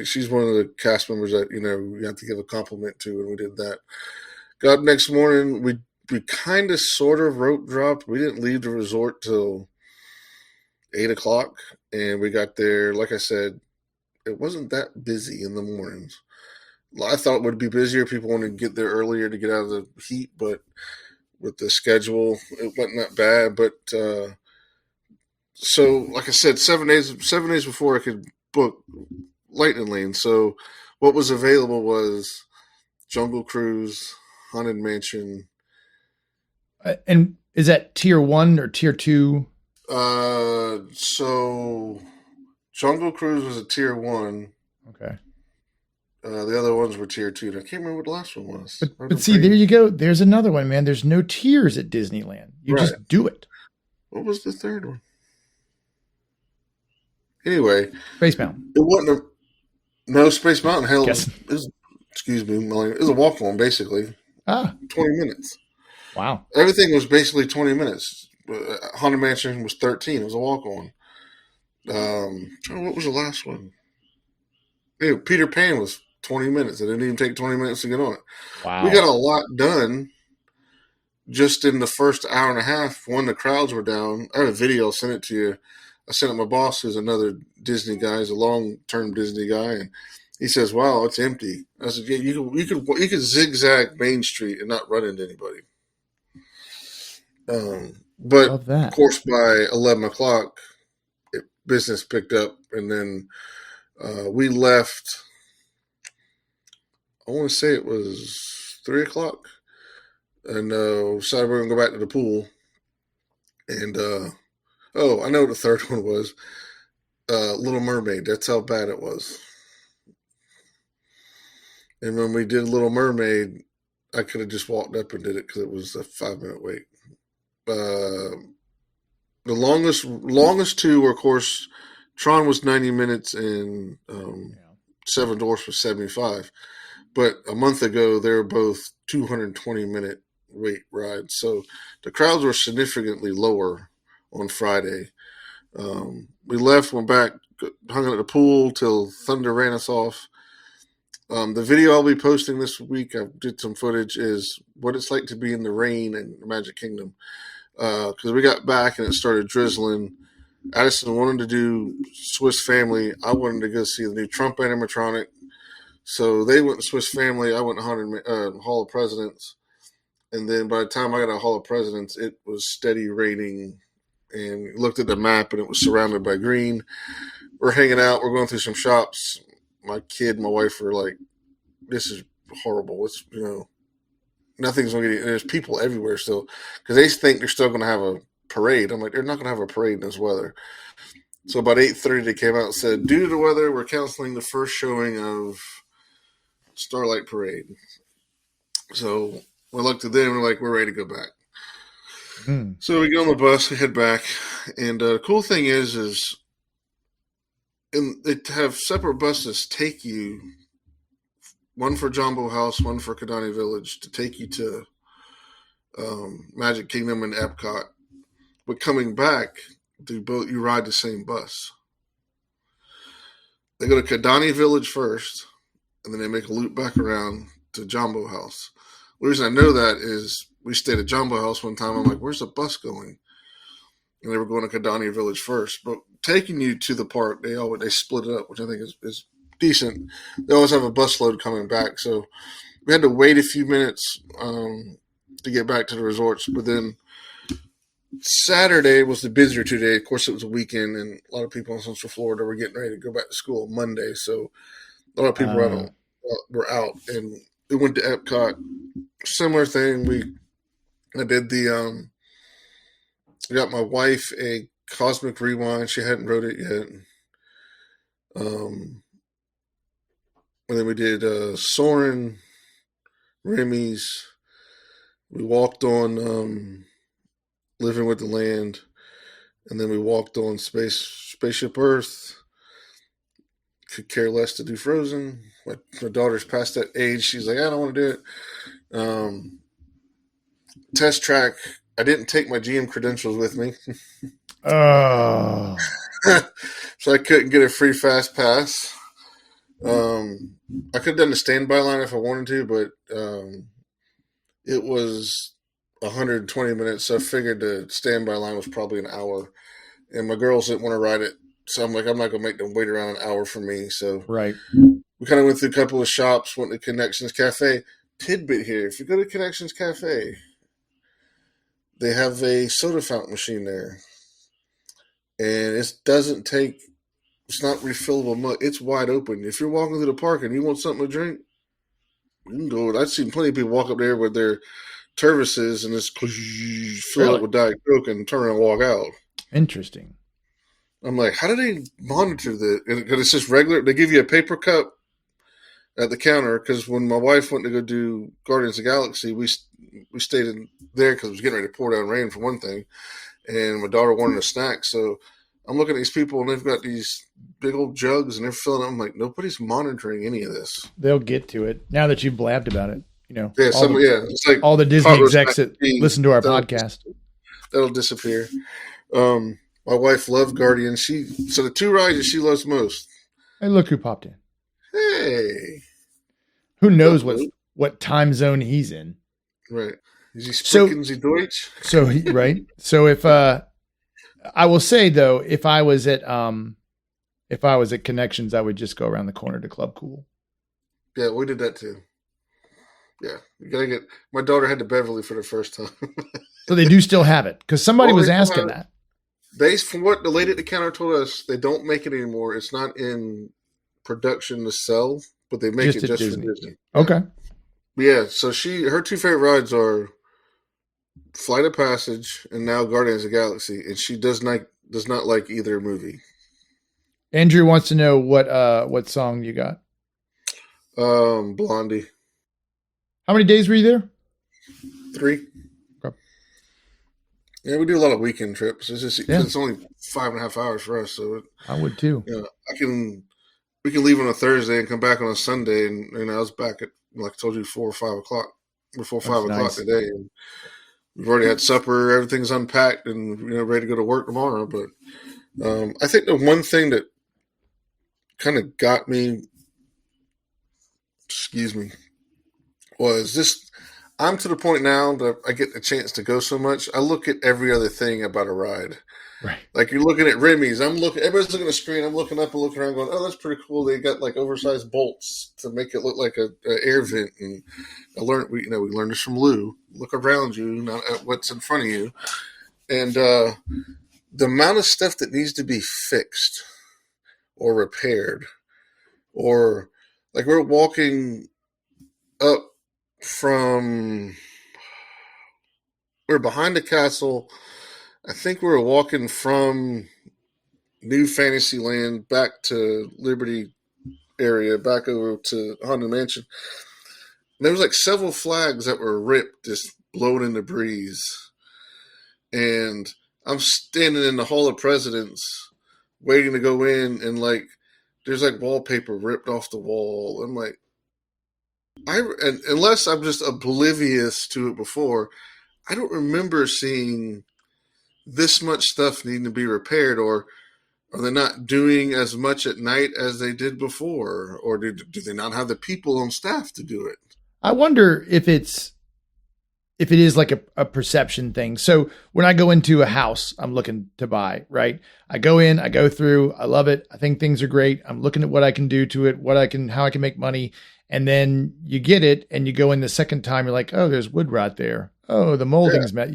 She's one of the cast members that, you have to give a compliment to, and we did that. Got up next morning, we kind of sort of rope dropped. We didn't leave the resort till 8 o'clock, and we got there. Like I said, it wasn't that busy in the mornings. I thought it would be busier. People wanted to get there earlier to get out of the heat, but with the schedule. It wasn't that bad, but so like I said, 7 days before I could book Lightning Lane. So what was available was Jungle Cruise, Haunted Mansion.
And is that tier 1 or tier 2?
So Jungle Cruise was a tier 1.
Okay.
The other ones were tier 2. And I can't remember what the last one was.
But see, there you go. There's another one, man. There's no tiers at Disneyland. You just do it.
What was the third one? Anyway,
Space Mountain.
It wasn't no Space Mountain. Hell, excuse me, it was a walk on basically. 20 minutes.
Wow.
Everything was basically 20 minutes. Haunted Mansion was 13. It was a walk on. What was the last one? Yeah, Peter Pan was 20 minutes. It didn't even take 20 minutes to get on it.
Wow.
We got a lot done just in the first hour and a half when the crowds were down. I had a video. I'll send it to you. I sent it to my boss, who's another Disney guy. He's a long-term Disney guy, and he says, "Wow, it's empty." I said, "Yeah, you could zigzag Main Street and not run into anybody." But of course, by 11 o'clock, business picked up, and then we left. I want to say it was 3 o'clock, and decided we're gonna go back to the pool. And I know what the third one was. Little Mermaid. That's how bad it was. And when we did Little Mermaid, I could have just walked up and did it because it was a 5-minute wait. The longest two were, of course, Tron was 90 minutes and Seven Dwarfs was 75. But a month ago, they were both 220-minute wait rides. So the crowds were significantly lower on Friday. We left, went back, hung out at the pool till Thunder ran us off. The video I'll be posting this week, I did some footage, is what it's like to be in the rain in Magic Kingdom. Because we got back and it started drizzling. Addison wanted to do Swiss Family. I wanted to go see the new Trump animatronic. So they went to Swiss Family. I went to Hall of Presidents. And then by the time I got to Hall of Presidents, it was steady raining. And looked at the map and it was surrounded by green. We're hanging out. We're going through some shops. My kid and my wife were like, "This is horrible. It's, nothing's going to get." There's people everywhere still because they think they're still going to have a parade. I'm like, they're not going to have a parade in this weather. So about 8:30, they came out and said, "Due to the weather, we're canceling the first showing of Starlight Parade." So we looked at them and we're like, "We're ready to go back." So we get on the bus, we head back, and the cool thing is they have separate buses take you, one for Jumbo House, one for Kidani Village, to take you to Magic Kingdom and Epcot. But coming back, you ride the same bus. They go to Kidani Village first, and then they make a loop back around to Jumbo House. The reason I know that is we stayed at Jumbo House one time. I'm like, "Where's the bus going?" And they were going to Kidani Village first. But taking you to the park, they split it up, which I think is decent. They always have a bus load coming back. So we had to wait a few minutes to get back to the resorts. But then Saturday was the busier 2 days. Of course, it was a weekend, and a lot of people in Central Florida were getting ready to go back to school on Monday. So a lot of people were out. And we went to Epcot. Similar thing. I did I got my wife a Cosmic Rewind. She hadn't wrote it yet. And then we did Soarin', Remy's. We walked on Living with the Land. And then we walked on Spaceship Earth. Could care less to do Frozen. My daughter's past that age. She's like, "I don't want to do it." Test Track. I didn't take my GM credentials with me.
Oh.
So I couldn't get a free fast pass. I could have done the standby line if I wanted to, but it was 120 minutes, so I figured the standby line was probably an hour. And my girls didn't want to ride it, so I'm like, I'm not going to make them wait around an hour for me. So
right.
We kind of went through a couple of shops, went to Connections Cafe. Tidbit here, if you go to Connections Cafe, they have a soda fountain machine there, and it doesn't take. It's not refillable mug. It's wide open. If you're walking through the park and you want something to drink, you can go. I've seen plenty of people walk up there with their Tervises and just fill
Really?
it with Diet Coke and turn around and walk out.
Interesting.
I'm like, how do they monitor that? Because it's just regular. They give you a paper cup at the counter. Because when my wife went to go do Guardians of the Galaxy, we stayed in there because it was getting ready to pour down rain for one thing, and my daughter wanted a snack. So I'm looking at these people, and they've got these big old jugs, and they're filling them. I'm like, nobody's monitoring any of this.
They'll get to it now that you've blabbed about it.
Yeah,
it's
like
all the Disney execs that listen to our podcast.
That'll disappear. My wife loved Guardians. So the 2 rides that she loves most.
Hey, look who popped in.
Hey,
who knows what time zone he's in?
Right. Is he speaking Deutsch?
So right. So if I will say though, if I was at Connections, I would just go around the corner to Club Cool.
Yeah, we did that too. Yeah, you gotta get. My daughter had to Beverly for the first time.
So they do still have it because somebody was asking that.
From what the lady at the counter told us, they don't make it anymore. It's not in production to sell, but they make it just for Disney.
Okay.
Yeah, so her 2 favorite rides are Flight of Passage and now Guardians of the Galaxy, and she does not like either movie.
Andrew wants to know what song you got.
Blondie.
How many days were you there?
3.
Okay.
Yeah, we do a lot of weekend trips. It's only 5.5 hours for us, so
I would too.
Yeah, we can leave on a Thursday and come back on a Sunday, and I was back at, like I told you, 4 or 5 o'clock. Before 5 o'clock today, and we've already had supper. Everything's unpacked and ready to go to work tomorrow. But I think the one thing that kind of got me, was this. I'm to the point now that I get a chance to go so much. I look at every other thing about a ride.
Right.
Like you're looking at Remy's. Everybody's looking at the screen. I'm looking up and looking around going, oh, that's pretty cool. They got like oversized bolts to make it look like a air vent. And we learned this from Lou. Look around you, not at what's in front of you. And the amount of stuff that needs to be fixed or repaired, or like we're walking up we're behind the castle. I think we were walking from New Fantasyland back to Liberty area, back over to Haunted Mansion. And there was like several flags that were ripped, just blowing in the breeze. And I'm standing in the Hall of Presidents waiting to go in, and like there's like wallpaper ripped off the wall. I'm like, unless I'm just oblivious to it before, I don't remember seeing this much stuff needing to be repaired, or are they not doing as much at night as they did before, or do they not have the people on staff to do it?
I wonder if it is like a perception thing. So when I go into a house I'm looking to buy, right? I go in, I go through, I love it. I think things are great. I'm looking at what I can do to it, how I can make money. And then you get it and you go in the second time, you're like, oh, there's wood rot there. Oh, the molding's met,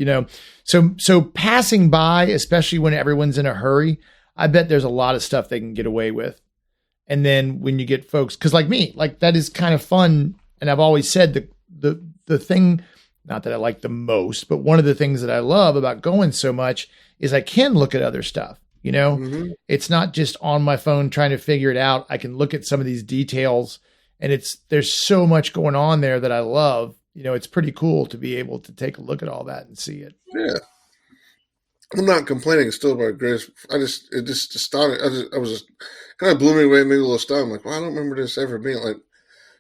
So passing by, especially when everyone's in a hurry, I bet there's a lot of stuff they can get away with. And then when you get folks, cause like me, like that is kind of fun. And I've always said the thing, not that I like the most, but one of the things that I love about going so much is I can look at other stuff.
Mm-hmm.
It's not just on my phone trying to figure it out. I can look at some of these details, and there's so much going on there that I love. It's pretty cool to be able to take a look at all that and see it.
Yeah. I'm not complaining still about Grace. It just astonished. I was just kind of blew me away, made a little stunned. I'm like, well, I don't remember this ever being like,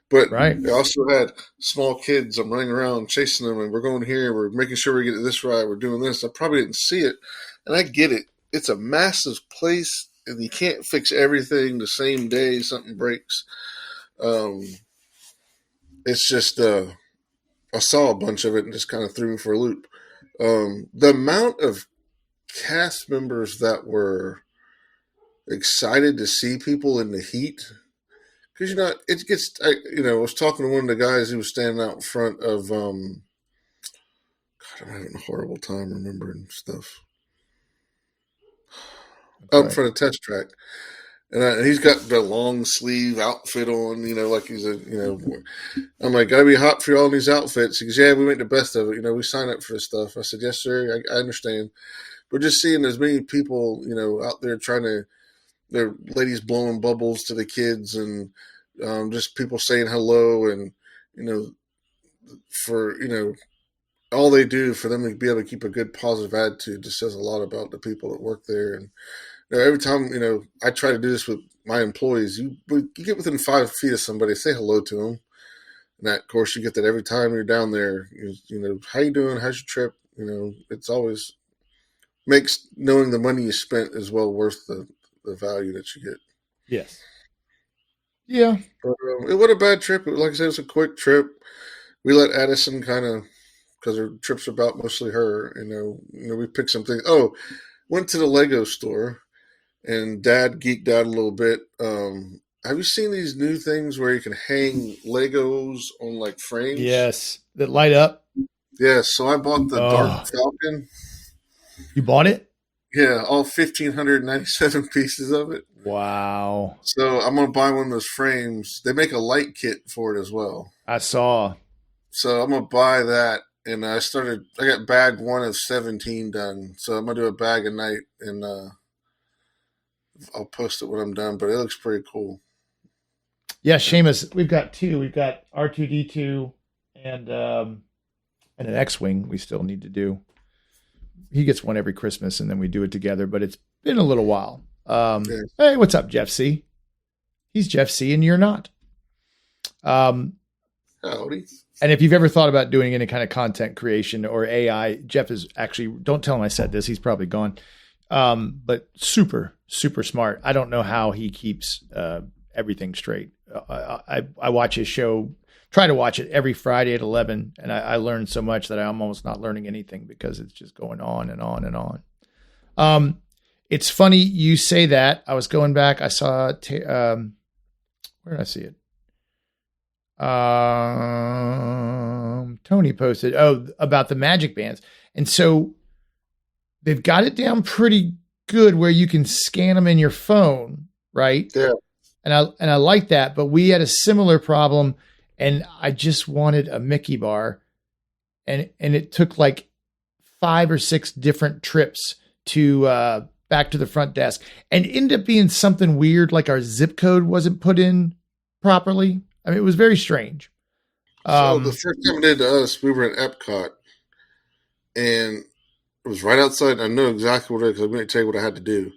but
right.
I also had small kids. I'm running around chasing them, and we're going here. We're making sure we get this right. We're doing this. I probably didn't see it, and I get it. It's a massive place, and you can't fix everything the same day something breaks. It's just I saw a bunch of it and just kind of threw me for a loop. The amount of cast members that were excited to see people in the heat. Because, it gets, I was talking to one of the guys who was standing out in front of, I'm having a horrible time remembering stuff.
That's
Out in
right.
front of Test Track. And he's got the long sleeve outfit on, like he's I'm like, gotta be hot for all these outfits. He goes, yeah, we make the best of it. We sign up for this stuff. I said, yes, sir. I understand. But just seeing as many people, out there their ladies blowing bubbles to the kids and just people saying hello and, for, all they do for them to be able to keep a good positive attitude just says a lot about the people that work there. And every time, I try to do this with my employees, you get within 5 feet of somebody, say hello to them. And that, of course, you get that every time you're down there. How you doing? How's your trip? It's always makes knowing the money you spent is well worth the value that you get.
Yes. Yeah.
But, it was a bad trip. Like I said, it was a quick trip. We let Addison kind of, because her trip's about mostly her. We picked some things. Oh, went to the Lego store. And Dad geeked out a little bit. Have you seen these new things where you can hang Legos on like frames?
Yes, that light up.
Yes. So I bought the Dark Falcon.
You bought it?
Yeah, all 1,597 pieces of it.
Wow.
So I'm gonna buy one of those frames. They make a light kit for it as well.
I saw.
So I'm gonna buy that, and I got bag 1 of 17 done. So I'm gonna do a bag a night, and I'll post it when I'm done, but it looks pretty cool.
Yeah, Seamus, we've got 2. We've got R2D2 and an X-Wing we still need to do. He gets one every Christmas, and then we do it together, but it's been a little while. Hey, what's up, Jeff C? He's Jeff C, and you're not.
Howdy.
And if you've ever thought about doing any kind of content creation or AI, Jeff is actually, don't tell him I said this, he's probably gone. But super, super smart. I don't know how he keeps everything straight. I watch his show, try to watch it every Friday at 11, and I learn so much that I'm almost not learning anything because it's just going on and on and on. It's funny you say that. I was going back. I saw, where did I see it? Tony posted, about the magic bands. And so they've got it down pretty good where you can scan them in your phone, right?
Yeah.
And I like that, but we had a similar problem, and I just wanted a Mickey bar, and it took like 5 or 6 different trips to back to the front desk, and ended up being something weird, like our zip code wasn't put in properly. I mean, it was very strange.
So the first time it did to us, we were in Epcot, and it was right outside. I know exactly what it is because I'm going to tell you what I had to do.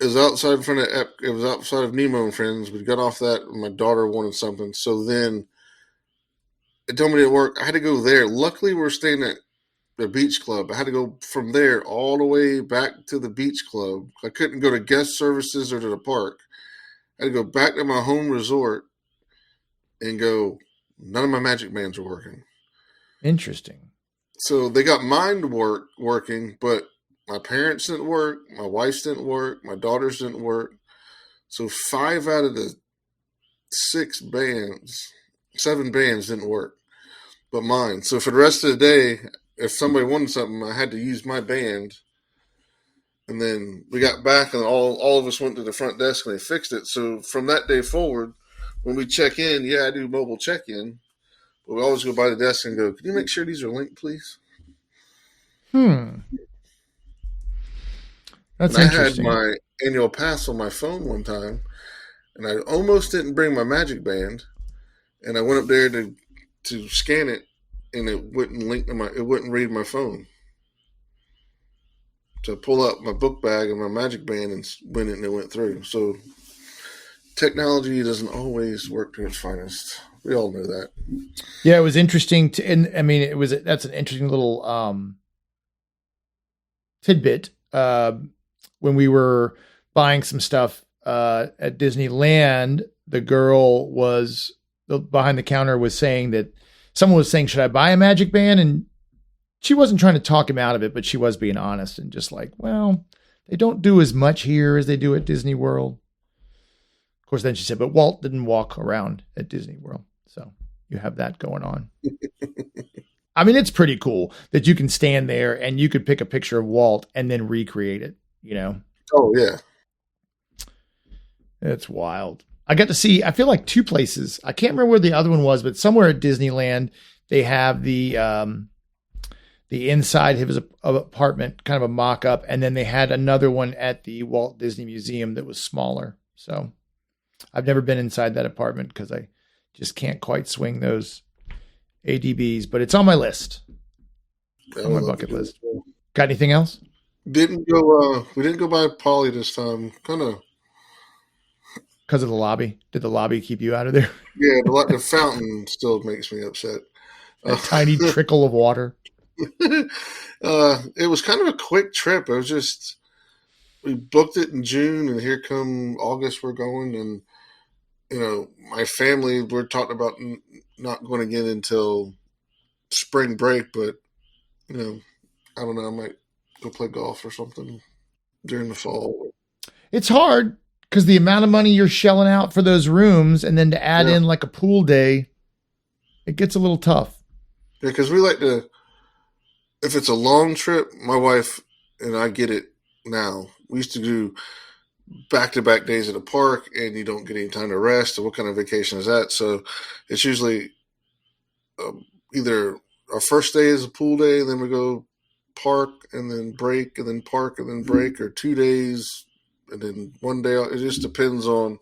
It was outside in front of it was outside of Nemo and Friends. We got off that, and my daughter wanted something. So then it told me it didn't work. I had to go there. Luckily, we were staying at the beach club. I had to go from there all the way back to the beach club. I couldn't go to guest services or to the park. I had to go back to my home resort and go, none of my magic bands were working.
Interesting.
So they got mine working, but my parents didn't work, my wife's didn't work, my daughter's didn't work. So 5 out of the 7 bands didn't work, but mine. So for the rest of the day, if somebody wanted something, I had to use my band. And then we got back, and all of us went to the front desk, and they fixed it. So from that day forward, when we check in, I do mobile check-in. But we always go by the desk and go, can you make sure these are linked, please?
That's
and
interesting.
I had my annual pass on my phone one time, and I almost didn't bring my magic band. And I went up there to scan it, and it wouldn't it wouldn't read my phone. So I pull up my book bag and my magic band and went it, and it went through. So technology doesn't always work to its finest. We all know that.
Yeah, it was interesting and I mean, that's an interesting little tidbit. When we were buying some stuff at Disneyland, the girl behind the counter was saying that someone was saying, should I buy a magic band? And she wasn't trying to talk him out of it, but she was being honest and just like, well, they don't do as much here as they do at Disney World. Of course, then she said, but Walt didn't walk around at Disney World. So you have that going on. I mean, it's pretty cool that you can stand there and you could pick a picture of Walt and then recreate it, you know?
Oh, yeah.
It's wild. I got to see, I feel like 2 places. I can't remember where the other one was, but somewhere at Disneyland, they have the inside of his apartment, kind of a mock up. And then they had another one at the Walt Disney Museum that was smaller. So I've never been inside that apartment because I just can't quite swing those ADBs, but it's on my list. On my bucket list. Got anything else?
We didn't go by Polly this time. Kind of.
Because of the lobby? Did the lobby keep you out of there?
Yeah, the fountain still makes me upset.
A tiny trickle of water.
It was kind of a quick trip. It was just, we booked it in June, and here come August we're going, and my family, we're talking about not going again until spring break, but I don't know, I might go play golf or something during the fall.
It's hard because the amount of money you're shelling out for those rooms, and then to add in like a pool day, it gets a little tough.
Yeah, because we like to, if it's a long trip, my wife and I get it now. We used to do back-to-back days at the park, and you don't get any time to rest. And what kind of vacation is that? So it's usually either our first day is a pool day, and then we go park, and then break, and then park, and then break, or 2 days, and then 1 day. It just depends on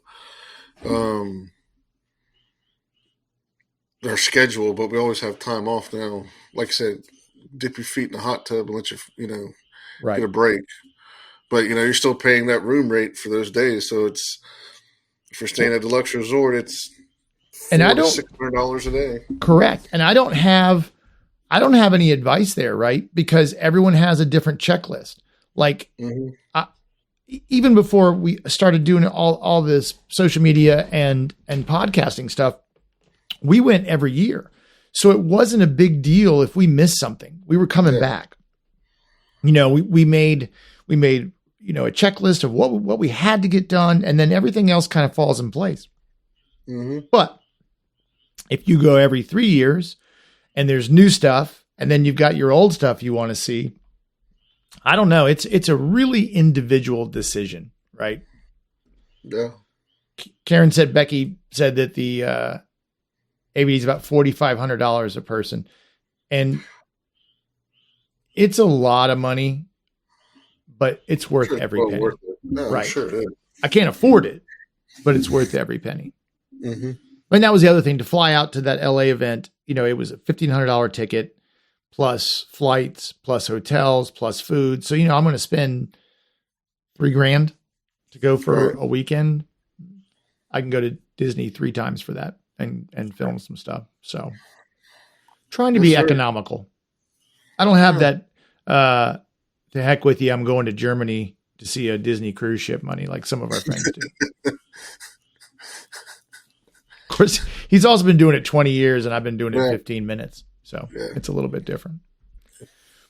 our schedule, but we always have time off now. Like I said, dip your feet in the hot tub and let you, get a break. But, you're still paying that room rate for those days. So it's, if you're staying at a deluxe resort, it's $600 a day.
Correct. And I don't have any advice there, right? Because everyone has a different checklist. Like even before we started doing all this social media and podcasting stuff, we went every year. So it wasn't a big deal if we missed something. We were coming back. We made a checklist of what we had to get done, and then everything else kind of falls in place. But if you go every 3 years and there's new stuff, and then you've got your old stuff you want to see, I don't know. It's a really individual decision, right?
Yeah.
Karen said, Becky said that the ABD is about $4,500 a person, and it's a lot of money, but it's worth every penny.
Worth it. No,
right.
Sure it is.
I can't afford it, but it's worth every penny. And that was the other thing, to fly out to that LA event. It was a $1,500 ticket plus flights, plus hotels, plus food. So, I'm going to spend $3,000 to go for a weekend. I can go to Disney 3 times for that and film some stuff. So trying to be economical. I don't have that, to heck with you, I'm going to Germany to see a Disney cruise ship money like some of our friends do. Of course, he's also been doing it 20 years and I've been doing it 15 minutes. So it's a little bit different.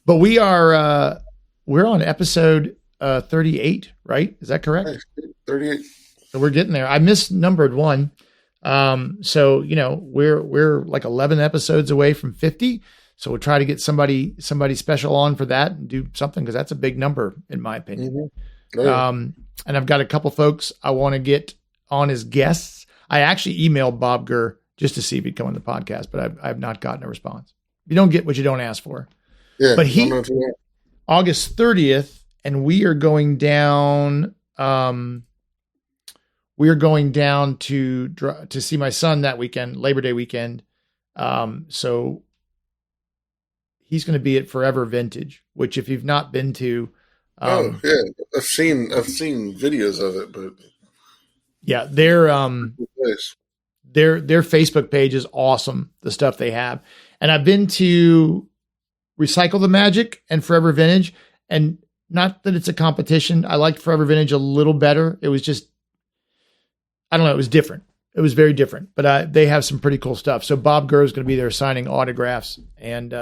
But we are, we're on episode 38, right? Is that correct?
38.
So we're getting there. I misnumbered one. So, we're like 11 episodes away from 50. So we'll try to get somebody special on for that and do something, because that's a big number in my opinion. And I've got a couple folks I want to get on as guests. I actually emailed Bob Gurr just to see if he'd come on the podcast, but I've not gotten a response. You don't get what you don't ask for.
Yeah,
but August 30th, and we are going down. We are going down to see my son that weekend, Labor Day weekend. So he's going to be at Forever Vintage, which if you've not been to,
I've seen videos of it, but
their Facebook page is awesome. The stuff they have, and I've been to Recycle the Magic and Forever Vintage, and not that it's a competition. I liked Forever Vintage a little better. It was just, I don't know. It was different. It was very different, but they have some pretty cool stuff. So Bob Gurr is going to be there signing autographs, and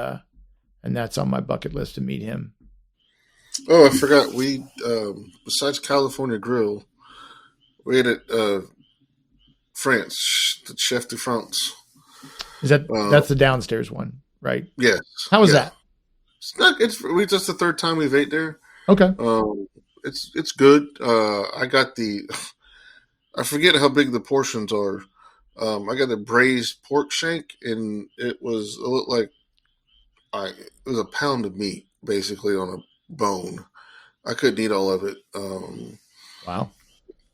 that's on my bucket list to meet him.
Oh, I forgot. We, besides California Grill, we ate at France, the Chef de France.
Is that's the downstairs one, right?
Yes.
How was
Yeah.
that?
It's not. We just the third time we've ate there.
Okay.
It's good. I got the. I forget how big the portions are. I got the braised pork shank, and it looked like it was a pound of meat basically on a bone. I couldn't eat all of it.
Wow.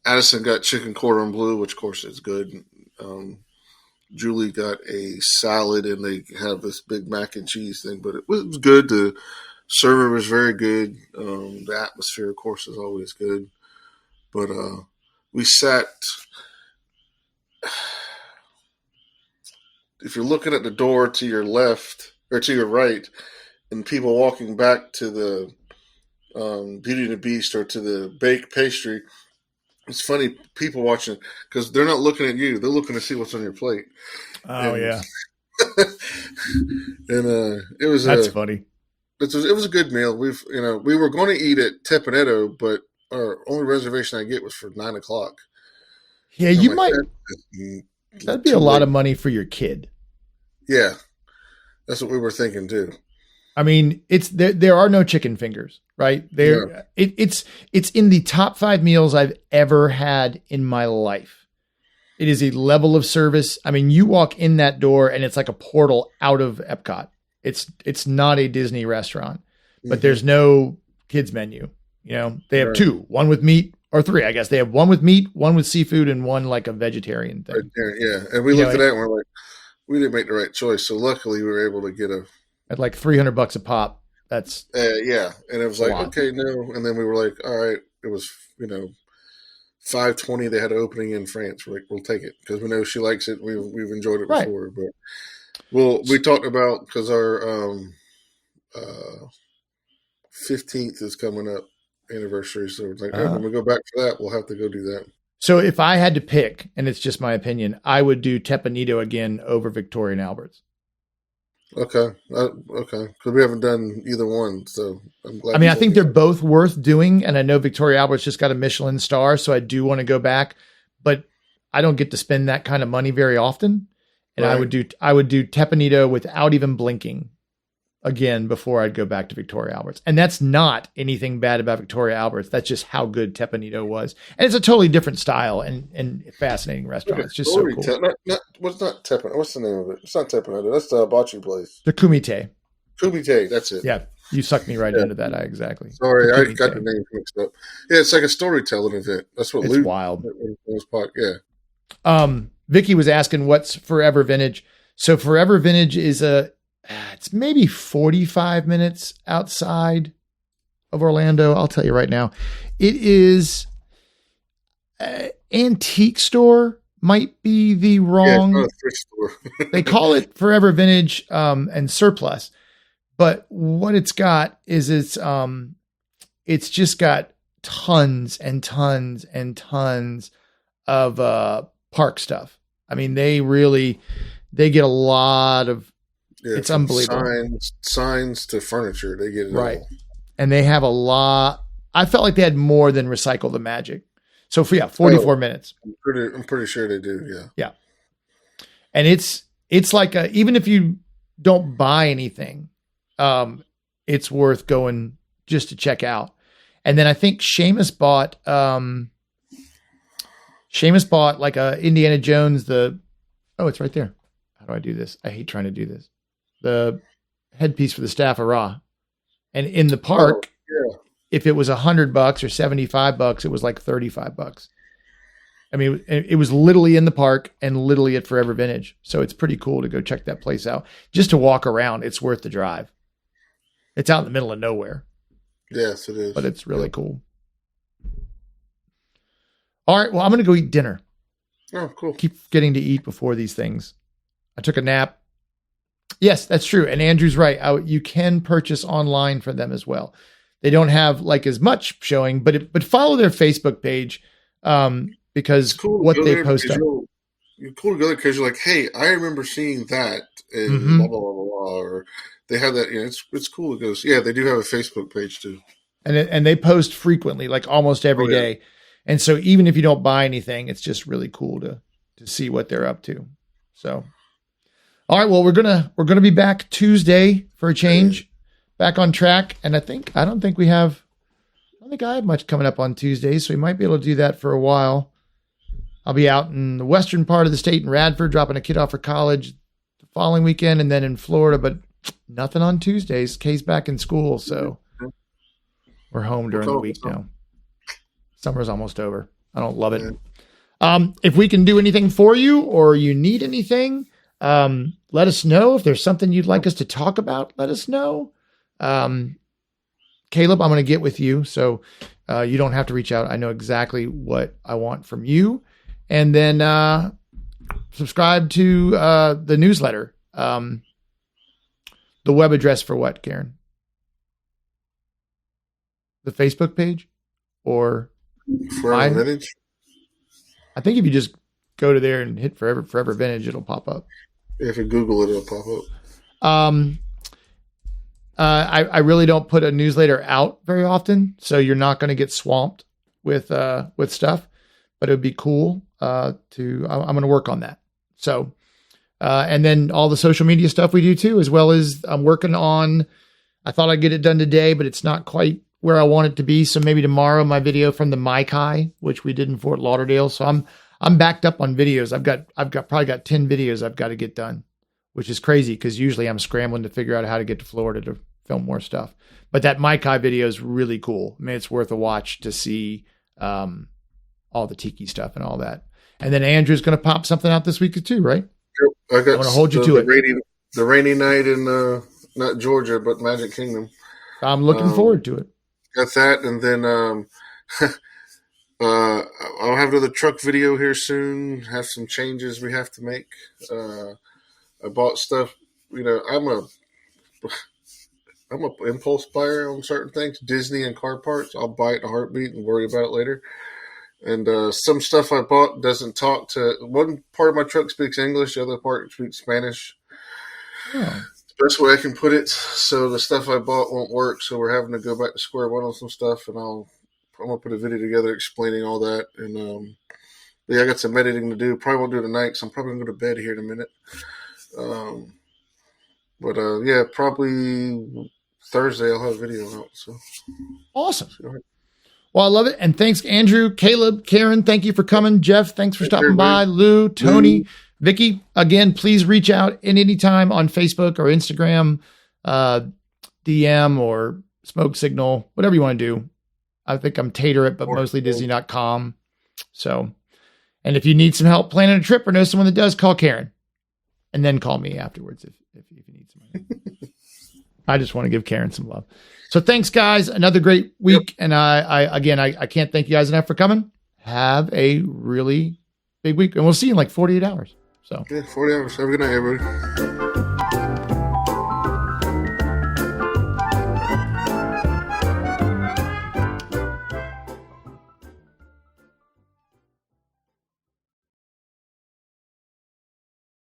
Addison got chicken cordon bleu, which of course is good. Julie got a salad, and they have this big mac and cheese thing, but it was good. The server was very good. The atmosphere, of course, is always good. But we sat. If you're looking at the door to your left or to your right, and people walking back to the Beauty and the Beast or to the baked pastry, it's funny, people watching because they're not looking at you; they're looking to see what's on your plate.
Oh,
and,
yeah.
And it was
That's funny.
It was a good meal. We were going to eat at Tepanetto, but our only reservation I get was for 9:00.
Yeah, you might. That'd be a lot of money for your kid.
Yeah, that's what we were thinking too.
I mean, it's there are no chicken fingers, right? It's in the top 5 meals I've ever had in my life. It is a level of service. I mean, you walk in that door and it's like a portal out of Epcot. It's not a Disney restaurant, but there's no kids menu. You know, they have 2, one with meat or 3, I guess. They have one with meat, one with seafood, and one like a vegetarian thing.
Right there, yeah. And we looked at that and we're like, we didn't make the right choice. So luckily we were able to get
at like $300 a pop. That's
yeah. And it was like, okay, no. And then we were like, all right, it was, $5.20. They had an opening in France. We're like, we'll take it because we know she likes it. We've enjoyed it before, but we talked about because our 15th is coming up anniversary. So it's like, when we go back for that, we'll have to go do that.
So if I had to pick, and it's just my opinion, I would do Tepanito again over Victoria and Albert's.
Okay. Because we haven't done either one, so I'm glad.
I mean, I think they're both worth doing, and I know Victoria Albert's just got a Michelin star, so I do want to go back, but I don't get to spend that kind of money very often, and I would do Tepanito without even blinking again before I'd go back to Victoria Albert's. And that's not anything bad about Victoria Albert's. That's just how good Tepanito was. And it's a totally different style and fascinating restaurant. It's just so cool.
What's not Tepanito? What's the name of it? It's not Tepanito. That's the hibachi place.
The Kumite.
Kumite, that's it.
Yeah, you sucked me right into that. Exactly.
Sorry, I got the name mixed up. Yeah, it's like a storytelling event. That's what
it's
Luke,
wild.
Yeah.
Vicky was asking what's Forever Vintage. So Forever Vintage is it's maybe 45 minutes outside of Orlando. I'll tell you right now. It is antique store might be the wrong.
Yeah, it's not a thrift store.
They call it Forever Vintage and Surplus. But what it's got is it's just got tons and tons and tons of park stuff. I mean, they get a lot of.
Yeah,
it's unbelievable.
Signs to furniture, they get it
right,
all.
And they have a lot. I felt like they had more than Recycle the Magic. So 44 minutes.
I'm pretty sure they do. Yeah,
yeah. And it's like even if you don't buy anything, it's worth going just to check out. And then I think Seamus bought like a Indiana Jones. It's right there. How do I do this? I hate trying to do this. The headpiece for the Staff of Ra. And in the park, if it was $100 or $75, it was like $35. I mean, it was literally in the park and literally at Forever Vintage. So it's pretty cool to go check that place out. Just to walk around, it's worth the drive. It's out in the middle of nowhere.
Yes, it is.
But it's really cool. All right, well, I'm going to go eat dinner.
Oh, cool.
Keep getting to eat before these things. I took a nap. Yes, that's true. And Andrew's right. You can purchase online for them as well. They don't have like as much showing, but follow their Facebook page because
cool
what they post up.
You're cool to go there because you're like, hey, I remember seeing that in blah, blah, blah, blah, or they have that. It's cool. It goes, yeah, they do have a Facebook page too.
And they post frequently, like almost every day. And so even if you don't buy anything, it's just really cool to see what they're up to. So, All right. Well, we're gonna be back Tuesday for a change, back on track. And I don't think I have much coming up on Tuesday, so we might be able to do that for a while. I'll be out in the western part of the state in Radford, dropping a kid off for college the following weekend, and then in Florida, but nothing on Tuesdays. Kay's back in school, so we're home during the week now. Summer's almost over. I don't love it. If we can do anything for you or you need anything, let us know. If there's something you'd like us to talk about, let us know. Caleb, I'm going to get with you, so you don't have to reach out. I know exactly what I want from you. And then subscribe to the newsletter. The web address for what, Karen? The Facebook page? Or
Forever Vintage?
I think if you just go to there and hit Forever Vintage, it'll pop up.
If you Google it, it'll pop up.
I really don't put a newsletter out very often, so you're not going to get swamped with stuff, but it would be cool I'm going to work on that. So, and then all the social media stuff we do too, as well as I'm working on, I thought I'd get it done today, but it's not quite where I want it to be. So maybe tomorrow, my video from the Mai Kai, which we did in Fort Lauderdale. So I'm backed up on videos. I've probably got 10 videos I've got to get done, which is crazy because usually I'm scrambling to figure out how to get to Florida to film more stuff. But that Mai Kai video is really cool. I mean, it's worth a watch to see all the tiki stuff and all that. And then Andrew's going to pop something out this week too, right?
I got
I want to hold you to it.
The rainy night in not Georgia, but Magic Kingdom.
I'm looking forward to it.
Got that, and then I'll have another truck video here soon. Have some changes we have to make. I bought stuff. You know, I'm a impulse buyer on certain things. Disney and car parts. I'll buy it in a heartbeat and worry about it later. And some stuff I bought doesn't talk to. One part of my truck speaks English. The other part speaks Spanish.
Oh.
Best way I can put it. So the stuff I bought won't work. So we're having to go back to square one on some stuff, and I'm gonna put a video together explaining all that. And I got some editing to do. Probably won't do it tonight because I'm probably gonna go to bed here in a minute. Yeah, probably Thursday I'll have a video out. So
awesome. Well, I love it. And thanks, Andrew, Caleb, Karen, thank you for coming. Jeff, thanks for stopping by. Lou, Tony, Vicky, again, please reach out anytime on Facebook or Instagram, DM or smoke signal, whatever you want to do. I think I'm Taterate, but mostly Disney.com. So, and if you need some help planning a trip or know someone that does, call Karen and then call me afterwards if you need some help. I just want to give Karen some love. So thanks, guys. Another great week. Yep. And I can't thank you guys enough for coming. Have a really big week. And we'll see you in like 48 hours. So
40 hours. Have a good night, everybody.